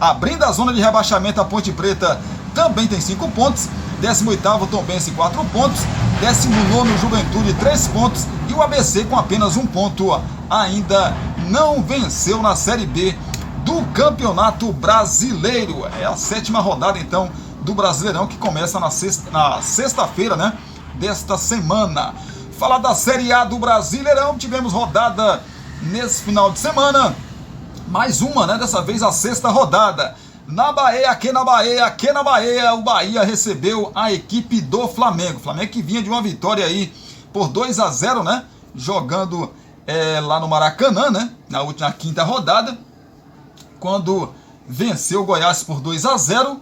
Abrindo a zona de rebaixamento, a Ponte Preta também tem 5 pontos. 18º, Tombense, 4 pontos. 19º, Juventude, 3 pontos. E o ABC com apenas 1 ponto. Ainda não venceu na Série B do Campeonato Brasileiro. É a 7ª rodada, então, do Brasileirão, que começa na sexta-feira, né, desta semana. Falar da Série A do Brasileirão, tivemos rodada nesse final de semana. Mais uma, né? Dessa vez a 6ª rodada. Na Bahia, aqui na Bahia, o Bahia recebeu a equipe do Flamengo. O Flamengo que vinha de uma vitória aí por 2-0, né? Jogando lá no Maracanã, né? Na última quinta rodada, quando venceu o Goiás por 2-0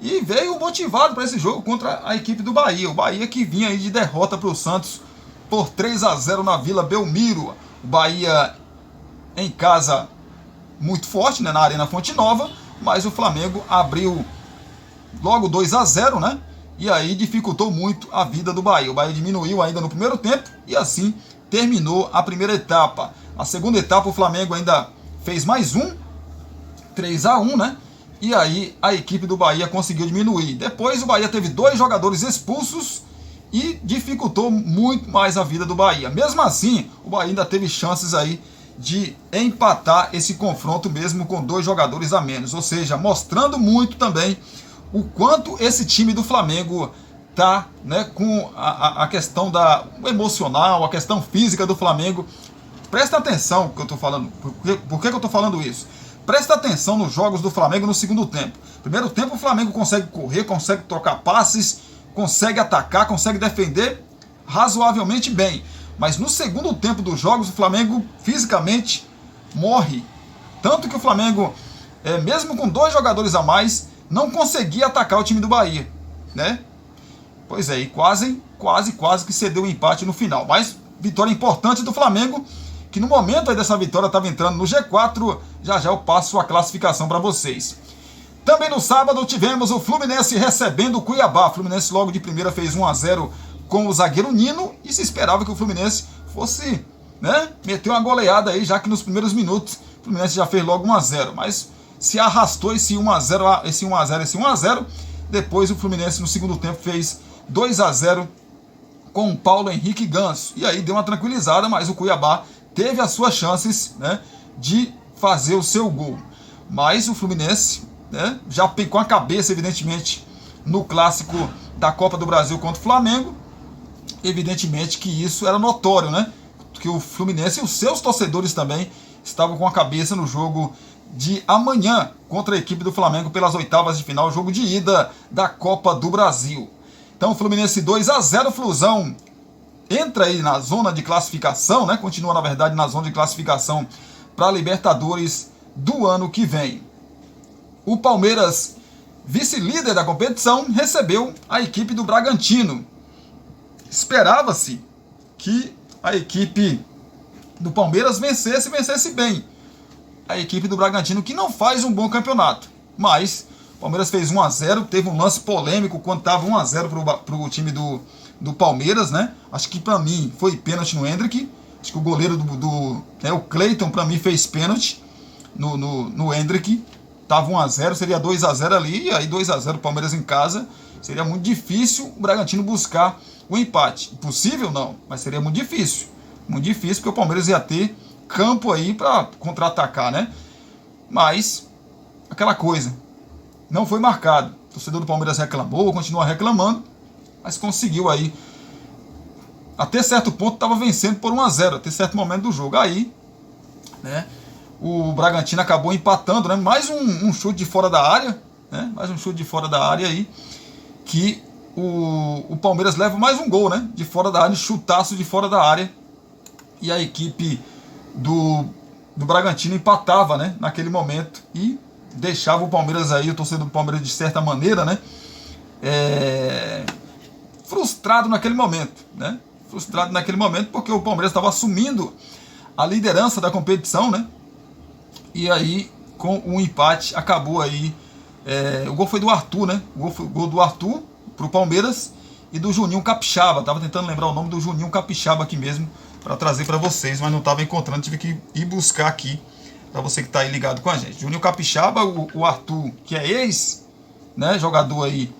e veio motivado para esse jogo contra a equipe do Bahia. O Bahia que vinha aí de derrota para o Santos por 3-0 na Vila Belmiro. O Bahia em casa muito forte, né, na Arena Fonte Nova, mas o Flamengo abriu logo 2-0, né? E aí dificultou muito a vida do Bahia. O Bahia diminuiu ainda no primeiro tempo e assim terminou a primeira etapa. Na segunda etapa o Flamengo ainda fez mais 3-1, né? E aí a equipe do Bahia conseguiu diminuir. Depois o Bahia teve 2 jogadores expulsos e dificultou muito mais a vida do Bahia. Mesmo assim, o Bahia ainda teve chances aí de empatar esse confronto mesmo com 2 jogadores a menos, ou seja, mostrando muito também o quanto esse time do Flamengo tá, né, com a questão o emocional, a questão física do Flamengo. Presta atenção que eu tô falando. Por que eu tô falando isso? Presta atenção nos jogos do Flamengo no segundo tempo. Primeiro tempo o Flamengo consegue correr, consegue trocar passes, consegue atacar, consegue defender razoavelmente bem. Mas no segundo tempo dos jogos, o Flamengo fisicamente morre. Tanto que o Flamengo, mesmo com 2 jogadores a mais, não conseguia atacar o time do Bahia, né? Pois é, e quase que cedeu o empate no final. Mas vitória importante do Flamengo, que no momento aí dessa vitória estava entrando no G4. Já eu passo a classificação para vocês. Também no sábado tivemos o Fluminense recebendo o Cuiabá. O Fluminense logo de primeira fez 1-0 com o zagueiro Nino, e se esperava que o Fluminense fosse, né, meter uma goleada aí, já que nos primeiros minutos o Fluminense já fez logo 1-0, mas se arrastou esse 1-0, depois o Fluminense no segundo tempo fez 2-0 com o Paulo Henrique Ganso, e aí deu uma tranquilizada, mas o Cuiabá teve as suas chances, né, de fazer o seu gol, mas o Fluminense, né, já com a cabeça evidentemente no clássico da Copa do Brasil contra o Flamengo. Evidentemente que isso era notório, né? Que o Fluminense e os seus torcedores também estavam com a cabeça no jogo de amanhã contra a equipe do Flamengo pelas oitavas de final, jogo de ida da Copa do Brasil. Então o Fluminense 2-0, Flusão entra aí na zona de classificação, né? Continua na verdade na zona de classificação para a Libertadores do ano que vem. O Palmeiras, vice-líder da competição, recebeu a equipe do Bragantino. Esperava-se que a equipe do Palmeiras vencesse bem a equipe do Bragantino, que não faz um bom campeonato, mas o Palmeiras fez 1-0, teve um lance polêmico quando estava 1-0 para o time do Palmeiras, né? Acho que para mim foi pênalti no Hendrick, acho que o goleiro o Cleiton para mim fez pênalti no Hendrick, estava 1-0, seria 2-0 ali, e aí 2-0 o Palmeiras em casa, seria muito difícil o Bragantino buscar o empate. Possível não, mas seria muito difícil porque o Palmeiras ia ter campo aí para contra-atacar, né? Mas, aquela coisa, não foi marcado. O torcedor do Palmeiras reclamou, continua reclamando, mas conseguiu aí. Até certo ponto estava vencendo por 1-0, até certo momento do jogo. Aí, né, o Bragantino acabou empatando, né? Mais um chute de fora da área, né? Mais um chute de fora da área aí, que o Palmeiras leva mais um gol, né? De fora da área, chutaço de fora da área. E a equipe do Bragantino empatava, né? Naquele momento. E deixava o Palmeiras aí, o torcedor do Palmeiras de certa maneira, né? Frustrado naquele momento, né? Frustrado naquele momento porque o Palmeiras estava assumindo a liderança da competição, né? E aí, com o empate, acabou aí. O gol foi do Arthur, né? O gol do Arthur pro Palmeiras e do Juninho Capixaba. Tava tentando lembrar o nome do Juninho Capixaba aqui mesmo para trazer para vocês, mas não estava encontrando, tive que ir buscar aqui para você que está aí ligado com a gente. Juninho Capixaba, o Arthur, que é ex, né, jogador aí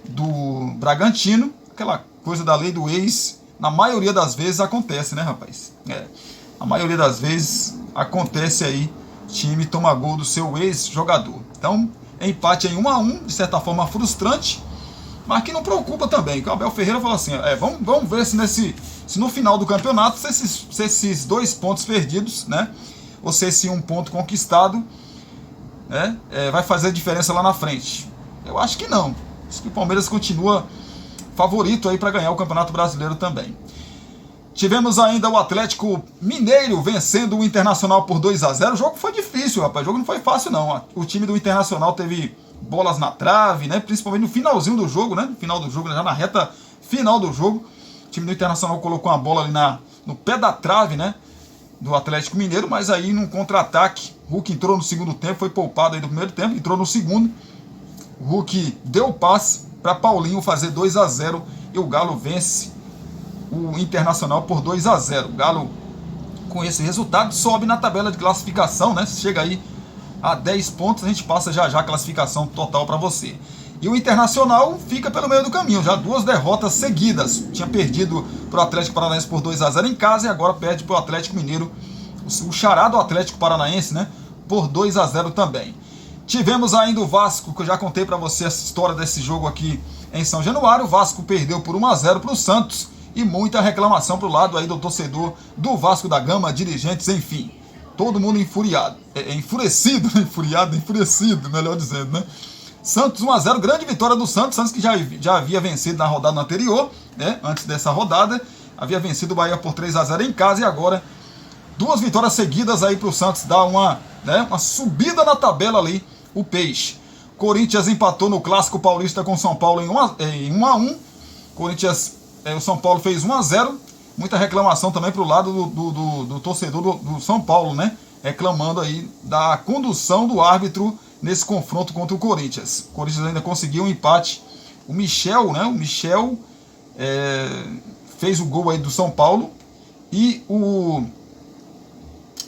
do Bragantino, aquela coisa da lei do ex, na maioria das vezes acontece, né, rapaz? A maioria das vezes acontece aí, time toma gol do seu ex-jogador. Então, empate em 1-1, de certa forma frustrante, mas que não preocupa também. O Abel Ferreira falou assim, vamos ver se no final do campeonato, se esses 2 pontos perdidos, né, ou se esse 1 ponto conquistado, né, vai fazer diferença lá na frente. Eu acho que não. Acho que o Palmeiras continua favorito aí para ganhar o Campeonato Brasileiro também. Tivemos ainda o Atlético Mineiro vencendo o Internacional por 2-0. O jogo foi difícil, rapaz. O jogo não foi fácil, não. O time do Internacional teve bolas na trave, né? Principalmente no finalzinho do jogo, né? No final do jogo, já na reta final do jogo. O time do Internacional colocou uma bola ali no pé da trave, né? Do Atlético Mineiro, mas aí num contra-ataque, o Hulk entrou no segundo tempo, foi poupado aí do primeiro tempo, entrou no segundo. O Hulk deu o passe para Paulinho fazer 2-0 e o Galo vence o Internacional por 2-0. O Galo, com esse resultado, sobe na tabela de classificação, né? Chega aí a 10 pontos, a gente passa já a classificação total para você. E o Internacional fica pelo meio do caminho, já 2 derrotas seguidas. Tinha perdido para o Atlético Paranaense por 2-0 em casa e agora perde para o Atlético Mineiro, o xará do Atlético Paranaense, né? Por 2-0 também. Tivemos ainda o Vasco, que eu já contei para você essa história desse jogo aqui em São Januário. O Vasco perdeu por 1-0 para o Santos e muita reclamação para o lado aí do torcedor do Vasco da Gama, dirigentes, enfim. Todo mundo enfuriado, enfurecido, enfurecido, melhor dizendo, né? Santos 1-0, grande vitória do Santos que já havia vencido na rodada anterior, né? Antes dessa rodada, havia vencido o Bahia por 3-0 em casa e agora 2 vitórias seguidas aí para o Santos dar uma subida na tabela ali, o Peixe. Corinthians empatou no Clássico Paulista com o São Paulo em 1-1. Corinthians, o São Paulo fez 1-0. Muita reclamação também para o lado do torcedor do São Paulo, né? Reclamando aí da condução do árbitro nesse confronto contra o Corinthians. O Corinthians ainda conseguiu um empate. O Michel, né? Fez o gol aí do São Paulo. E o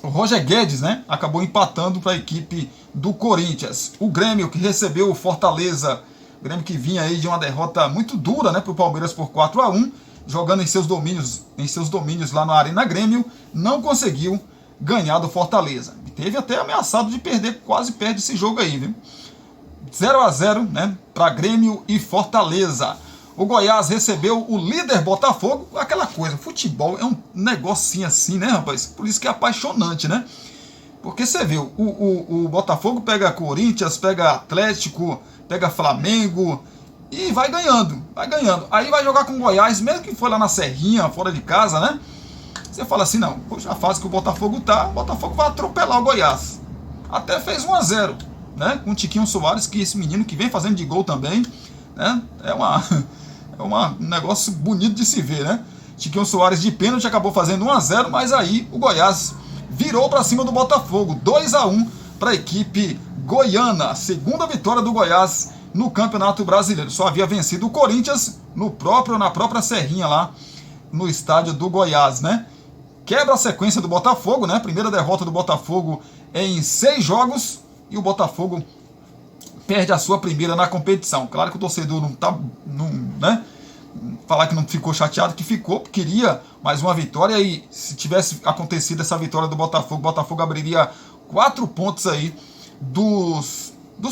Roger Guedes, né? Acabou empatando para a equipe do Corinthians. O Grêmio, que recebeu o Fortaleza. O Grêmio que vinha aí de uma derrota muito dura, né? Para o Palmeiras por 4-1. Jogando em seus domínios lá na Arena Grêmio, não conseguiu ganhar do Fortaleza. Teve até ameaçado de perder, quase perde esse jogo aí, viu? 0-0, né, para Grêmio e Fortaleza. O Goiás recebeu o líder Botafogo, aquela coisa, futebol é um negocinho assim, né, rapaz? Por isso que é apaixonante, né? Porque você vê, o Botafogo pega Corinthians, pega Atlético, pega Flamengo e vai ganhando. Aí vai jogar com o Goiás, mesmo que for lá na Serrinha, fora de casa, né? Você fala assim, não, poxa, a fase que o Botafogo tá, o Botafogo vai atropelar o Goiás. Até fez 1-0, né? Com o Tiquinho Soares, que esse menino que vem fazendo de gol também, né? É um negócio bonito de se ver, né? Tiquinho Soares de pênalti acabou fazendo 1-0, mas aí o Goiás virou para cima do Botafogo, 2-1 para a equipe goiana. Segunda vitória do Goiás no Campeonato Brasileiro. Só havia vencido o Corinthians na própria Serrinha lá no estádio do Goiás, né? Quebra a sequência do Botafogo, né? Primeira derrota do Botafogo em 6 jogos e o Botafogo perde a sua primeira na competição. Claro que o torcedor falar que não ficou chateado, que ficou, queria mais uma vitória, e se tivesse acontecido essa vitória do Botafogo, o Botafogo abriria 4 pontos aí do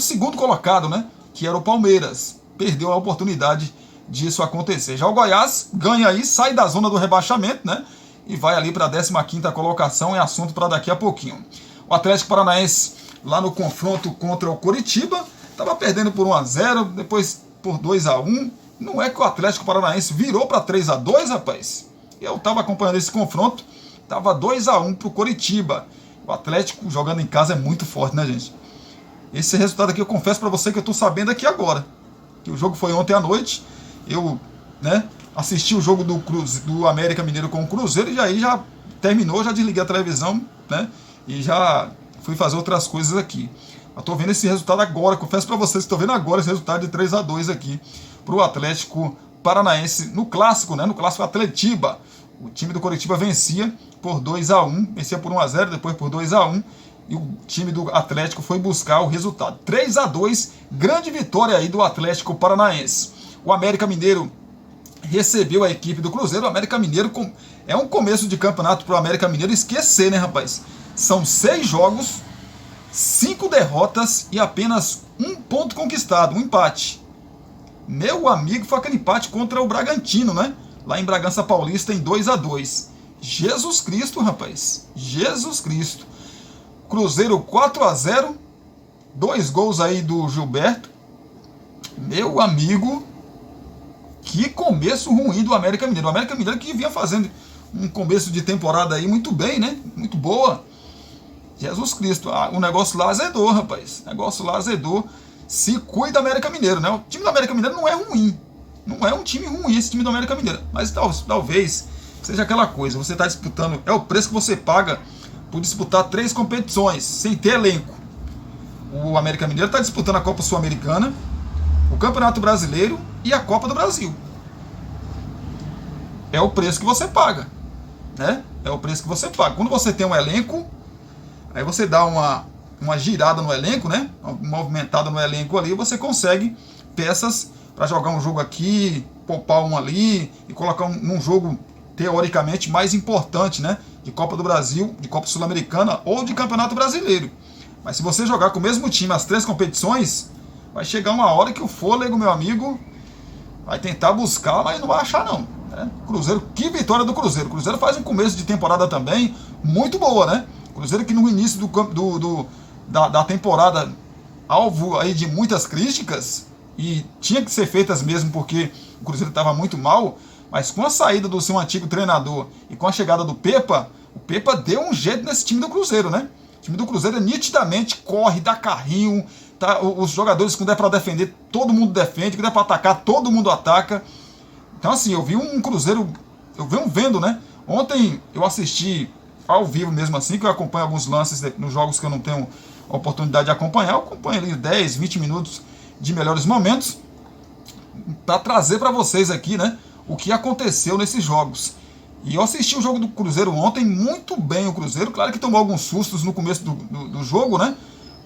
segundo colocado, né, que era o Palmeiras. Perdeu a oportunidade disso acontecer. Já o Goiás ganha aí, sai da zona do rebaixamento, né, e vai ali para a 15ª colocação, é assunto para daqui a pouquinho. O Atlético Paranaense, lá no confronto contra o Coritiba, estava perdendo por 1-0, depois por 2-1. Não é que o Atlético Paranaense virou para 3-2, rapaz. Eu estava acompanhando esse confronto, estava 2-1 para o Coritiba. O Atlético jogando em casa é muito forte, né, gente? Esse resultado aqui eu confesso para você que eu estou sabendo aqui agora. Que o jogo foi ontem à noite. Eu, né, assisti o jogo do América Mineiro com o Cruzeiro e aí já terminou, já desliguei a televisão, né? E já fui fazer outras coisas aqui. Eu estou vendo esse resultado agora, confesso para vocês que estou vendo agora esse resultado de 3-2 aqui para o Atlético Paranaense no clássico, né? No clássico Atletiba. O time do Coritiba vencia por 2-1, vencia por 1-0, depois por 2-1, e o time do Atlético foi buscar o resultado. 3-2, grande vitória aí do Atlético Paranaense. O América Mineiro recebeu a equipe do Cruzeiro. O América Mineiro é um começo de campeonato para o América Mineiro esquecer, né, rapaz? São 6 jogos, 5 derrotas e apenas 1 ponto conquistado, um empate. Meu amigo, foi aquele empate contra o Bragantino, né? Lá em Bragança Paulista em 2-2. Jesus Cristo, rapaz. Jesus Cristo. Cruzeiro 4-0. 2 gols aí do Gilberto. Meu amigo, que começo ruim do América Mineiro. O América Mineiro que vinha fazendo um começo de temporada aí muito bem, né? Muito boa. Jesus Cristo. O negócio lá azedou, rapaz. O negócio lá azedou. Se cuida do América Mineiro, né? O time do América Mineiro não é ruim. Não é um time ruim esse time do América Mineiro. Mas talvez seja aquela coisa. Você está disputando... É o preço que você paga por disputar 3 competições sem ter elenco. O América Mineiro está disputando a Copa Sul-Americana, o Campeonato Brasileiro e a Copa do Brasil. É o preço que você paga, né? É o preço que você paga. Quando você tem um elenco, aí você dá uma girada no elenco, né? Uma movimentada no elenco ali, você consegue peças para jogar um jogo aqui, poupar um ali e colocar num jogo teoricamente mais importante, né? De Copa do Brasil, de Copa Sul-Americana ou de Campeonato Brasileiro. Mas se você jogar com o mesmo time as 3 competições, vai chegar uma hora que o fôlego, meu amigo, vai tentar buscar, mas não vai achar não, né? Cruzeiro, que vitória do Cruzeiro. O Cruzeiro faz um começo de temporada também muito boa, né? Cruzeiro que no início da temporada, alvo aí de muitas críticas, e tinha que ser feitas mesmo porque o Cruzeiro estava muito mal, mas com a saída do seu antigo treinador e com a chegada do Pepa, o Pepa deu um jeito nesse time do Cruzeiro, né? O time do Cruzeiro nitidamente corre, dá carrinho, tá? Os jogadores, quando é para defender, todo mundo defende, quando é para atacar, todo mundo ataca. Então assim, eu vi um Cruzeiro, eu venho vendo, né? Ontem eu assisti ao vivo mesmo assim, que eu acompanho alguns lances nos jogos que eu não tenho a oportunidade de acompanhar, eu acompanho ali 10, 20 minutos de melhores momentos para trazer para vocês aqui, né, o que aconteceu nesses jogos. E eu assisti o jogo do Cruzeiro ontem, muito bem o Cruzeiro, claro que tomou alguns sustos no começo do jogo, né?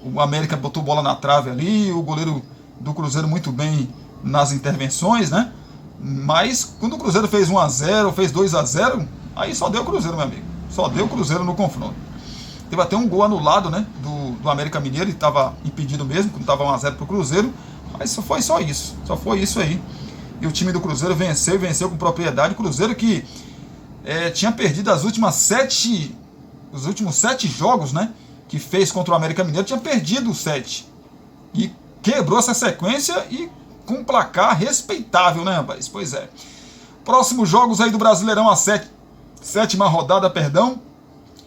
O América botou bola na trave ali, o goleiro do Cruzeiro muito bem nas intervenções, né? Mas quando o Cruzeiro fez 1-0, fez 2-0, aí só deu o Cruzeiro, meu amigo. Só deu o Cruzeiro no confronto. Teve até um gol anulado, né, do América Mineiro, e estava impedido mesmo, quando estava 1-0 para o Cruzeiro, mas foi só isso. Só foi isso aí. E o time do Cruzeiro venceu com propriedade. O Cruzeiro que tinha perdido os últimos 7 jogos, né, que fez contra o América Mineiro, tinha perdido os 7. E quebrou essa sequência e com um placar respeitável, né, rapaz? Pois é. Próximos jogos aí do Brasileirão, a 7ª rodada, perdão.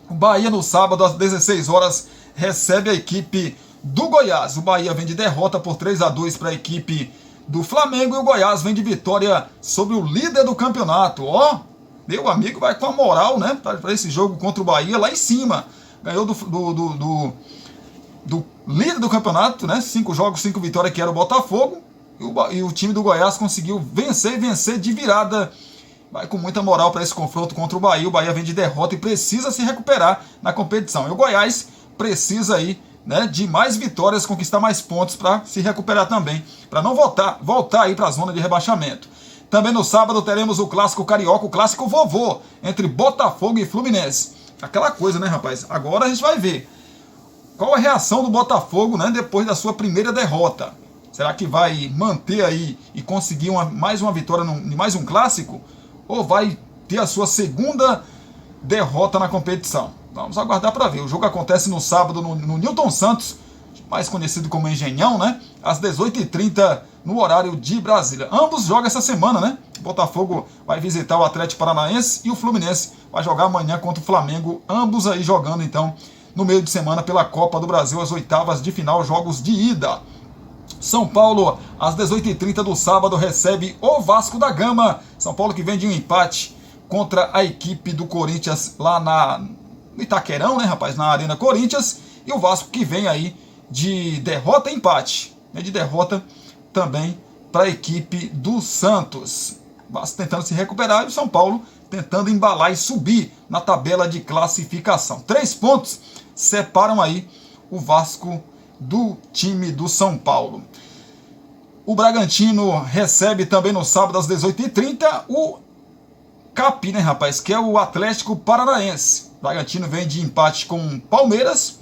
O Bahia no sábado às 16 horas recebe a equipe do Goiás. O Bahia vem de derrota por 3-2 para a equipe do Flamengo e o Goiás vem de vitória sobre o líder do campeonato. Ó, meu amigo vai com a moral, né, para esse jogo contra o Bahia lá em cima. Ganhou do líder do campeonato, né? 5 jogos, 5 vitórias, que era o Botafogo. E o time do Goiás conseguiu vencer de virada. Vai com muita moral para esse confronto contra o Bahia. O Bahia vem de derrota e precisa se recuperar na competição. E o Goiás precisa aí, né, de mais vitórias, conquistar mais pontos para se recuperar também, para não voltar aí para a zona de rebaixamento. Também no sábado teremos o clássico carioca, o clássico vovô, entre Botafogo e Fluminense. Aquela coisa, né, rapaz? Agora a gente vai ver qual a reação do Botafogo, né, depois da sua primeira derrota. Será que vai manter aí e conseguir mais uma vitória em mais um clássico? Ou vai ter a sua segunda derrota na competição? Vamos aguardar para ver. O jogo acontece no sábado no Newton Santos, mais conhecido como Engenhão, né? Às 18h30 no horário de Brasília. Ambos jogam essa semana, né? O Botafogo vai visitar o Atlético Paranaense e o Fluminense vai jogar amanhã contra o Flamengo. Ambos aí jogando, então, no meio de semana pela Copa do Brasil, as oitavas de final, jogos de ida. São Paulo, às 18h30 do sábado, recebe o Vasco da Gama. São Paulo que vem de um empate contra a equipe do Corinthians lá no Itaquerão, né, rapaz? Na Arena Corinthians. E o Vasco que vem aí de derrota e empate, né, de derrota também para a equipe do Santos. O Vasco tentando se recuperar e o São Paulo tentando embalar e subir na tabela de classificação. 3 pontos separam aí o Vasco do time do São Paulo. O Bragantino recebe também no sábado às 18h30 o Capi, né, rapaz, que é o Atlético Paranaense. O Bragantino vem de empate com Palmeiras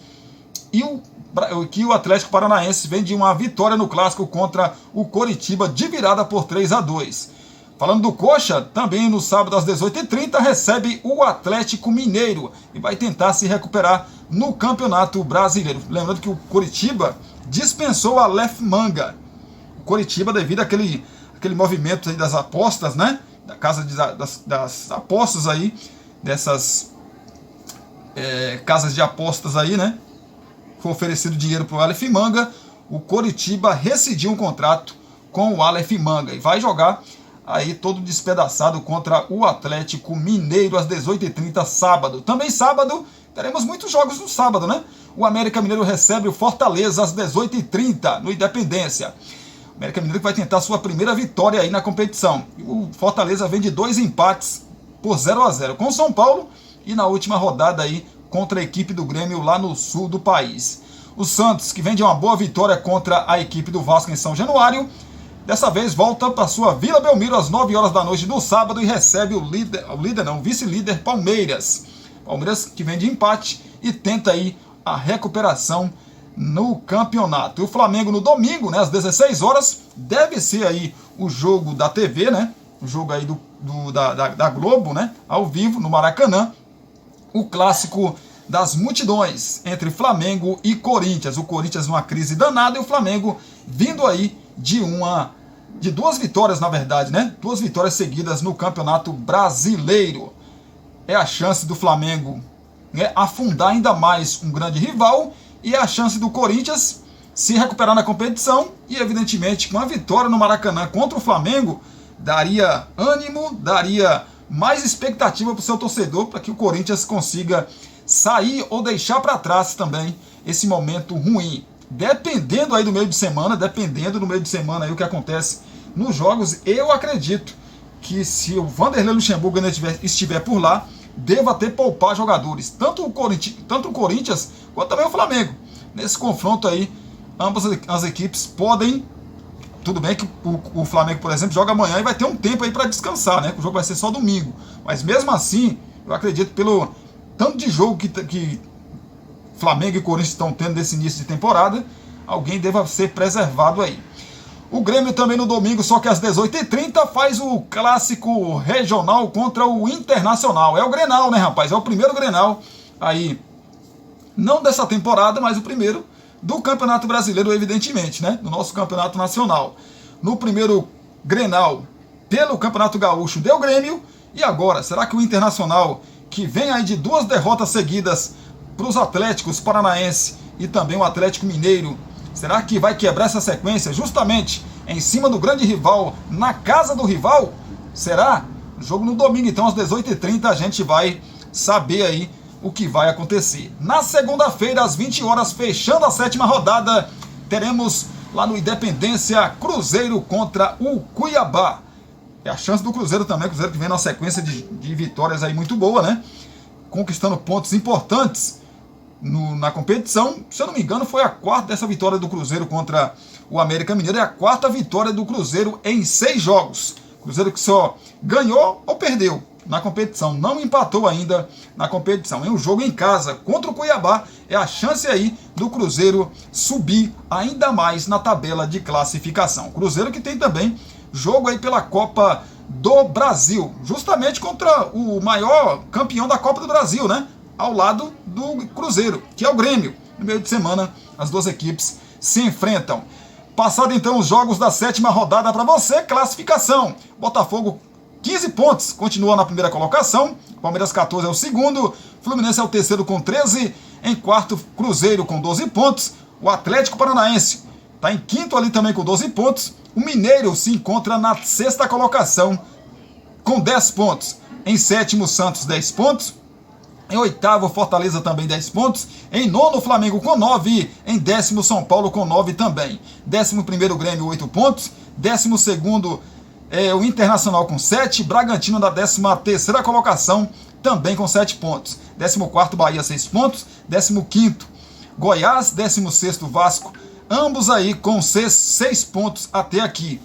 e o Atlético Paranaense vem de uma vitória no clássico contra o Coritiba de virada por 3-2. Falando do Coxa, também no sábado às 18h30 recebe o Atlético Mineiro e vai tentar se recuperar no Campeonato Brasileiro. Lembrando que o Coritiba dispensou a Aleph Manga. O Coritiba, devido àquele movimento aí das apostas, né? Da casa das apostas aí, dessas casas de apostas aí, né? Foi oferecido dinheiro para o Aleph Manga. O Coritiba rescindiu um contrato com o Aleph Manga e vai jogar aí todo despedaçado contra o Atlético Mineiro às 18h30 sábado. Também sábado teremos muitos jogos no sábado, né? O América Mineiro recebe o Fortaleza às 18h30 no Independência. O América Mineiro vai tentar sua primeira vitória aí na competição. O Fortaleza vem de 2 empates por 0-0 com o São Paulo e na última rodada aí contra a equipe do Grêmio lá no sul do país. O Santos, que vem de uma boa vitória contra a equipe do Vasco em São Januário, dessa vez volta para sua Vila Belmiro às 9 horas da noite do sábado e recebe o vice-líder Palmeiras. Palmeiras que vem de empate e tenta aí a recuperação no campeonato. E o Flamengo no domingo, né, às 16 horas, deve ser aí o jogo da TV, né? O jogo aí da Globo, né? Ao vivo, no Maracanã. O clássico das multidões entre Flamengo e Corinthians. O Corinthians numa crise danada e o Flamengo vindo aí de 2 vitórias, na verdade, né? 2 vitórias seguidas no Campeonato Brasileiro. É a chance do Flamengo, né, afundar ainda mais um grande rival e é a chance do Corinthians se recuperar na competição e, evidentemente, com a vitória no Maracanã contra o Flamengo, daria ânimo, daria mais expectativa para o seu torcedor para que o Corinthians consiga sair ou deixar para trás também esse momento ruim. Dependendo aí do meio de semana, aí o que acontece nos jogos, eu acredito que se o Vanderlei Luxemburgo estiver por lá, deva ter poupar jogadores, tanto o Corinthians quanto também o Flamengo. Nesse confronto aí, ambas as equipes podem. Tudo bem que o Flamengo, por exemplo, joga amanhã e vai ter um tempo aí para descansar, né? O jogo vai ser só domingo. Mas mesmo assim, eu acredito pelo tanto de jogo que Flamengo e Corinthians estão tendo nesse início de temporada, alguém deva ser preservado aí. O Grêmio também no domingo, só que às 18h30, faz o clássico regional contra o Internacional. É o Grenal, né, rapaz? É o primeiro Grenal aí, não dessa temporada, mas o primeiro do Campeonato Brasileiro, evidentemente, né? Do nosso Campeonato Nacional. No primeiro Grenal, pelo Campeonato Gaúcho, deu Grêmio. E agora, será que o Internacional, que vem aí de 2 derrotas seguidas para os Atléticos Paranaense e também o Atlético Mineiro, será que vai quebrar essa sequência justamente em cima do grande rival, na casa do rival? Será? Jogo no domingo, então, às 18h30, a gente vai saber aí o que vai acontecer. Na segunda-feira, às 20 horas, fechando a 7ª rodada, teremos lá no Independência Cruzeiro contra o Cuiabá. É a chance do Cruzeiro também, o Cruzeiro que vem na sequência de vitórias aí muito boa, né? Conquistando pontos importantes na competição. Se eu não me engano, foi a 4ª dessa vitória do Cruzeiro contra o América Mineiro. É a 4ª vitória do Cruzeiro em 6 jogos. O Cruzeiro que só ganhou ou perdeu na competição, não empatou ainda na competição. Em um jogo em casa contra o Cuiabá, é a chance aí do Cruzeiro subir ainda mais na tabela de classificação. Cruzeiro que tem também jogo aí pela Copa do Brasil, justamente contra o maior campeão da Copa do Brasil, né? Ao lado do Cruzeiro, que é o Grêmio. No meio de semana, as duas equipes se enfrentam. Passado então os jogos da 7ª rodada para você, classificação. Botafogo 15 pontos, continua na primeira colocação. Palmeiras 14 é o segundo. Fluminense é o terceiro com 13. Em quarto, Cruzeiro com 12 pontos. O Atlético Paranaense está em quinto ali também com 12 pontos. O Mineiro se encontra na 6ª colocação com 10 pontos. Em sétimo, Santos 10 pontos. Em oitavo, Fortaleza também 10 pontos. Em nono, Flamengo com 9. Em décimo, São Paulo com 9 também. 11º, Grêmio 8 pontos. 12º, o Internacional com 7. Bragantino na 13ª colocação também com 7 pontos. 14º, Bahia 6 pontos. 15º, Goiás. 16º, Vasco. Ambos aí com 6 pontos até aqui.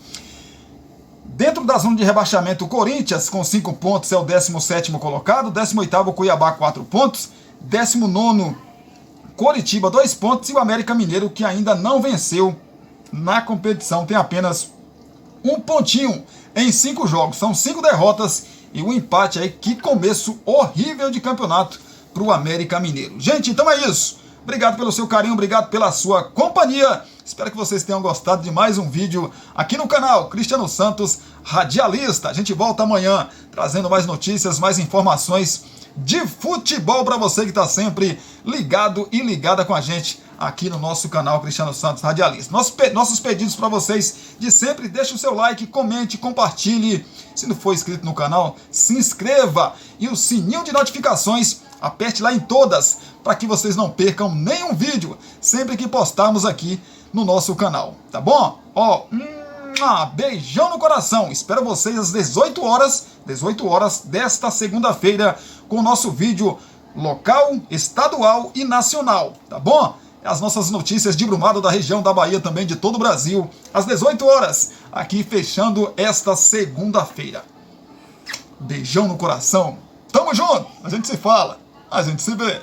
Dentro da zona de rebaixamento, o Corinthians com 5 pontos é o 17º colocado. 18º, Cuiabá 4 pontos. 19º, Coritiba 2 pontos. E o América Mineiro, que ainda não venceu na competição, tem apenas 1 pontinho em 5 jogos. São 5 derrotas e um empate aí. Que começo horrível de campeonato para o América Mineiro. Gente, então é isso. Obrigado pelo seu carinho, obrigado pela sua companhia. Espero que vocês tenham gostado de mais um vídeo aqui no canal Cristiano Santos Radialista. A gente volta amanhã trazendo mais notícias, mais informações de futebol para você que está sempre ligado e ligada com a gente aqui no nosso canal Cristiano Santos Radialista. Nossos pedidos para vocês de sempre: deixe o seu like, comente, compartilhe. Se não for inscrito no canal, se inscreva. E o sininho de notificações, aperte lá em todas, para que vocês não percam nenhum vídeo sempre que postarmos aqui no nosso canal, tá bom? Beijão no coração. Espero vocês às 18 horas desta segunda-feira com o nosso vídeo local, estadual e nacional, tá bom? As nossas notícias de Brumado, da região da Bahia, também de todo o Brasil, às 18 horas, aqui fechando esta segunda-feira. Beijão no coração. Tamo junto, a gente se fala, a gente se vê.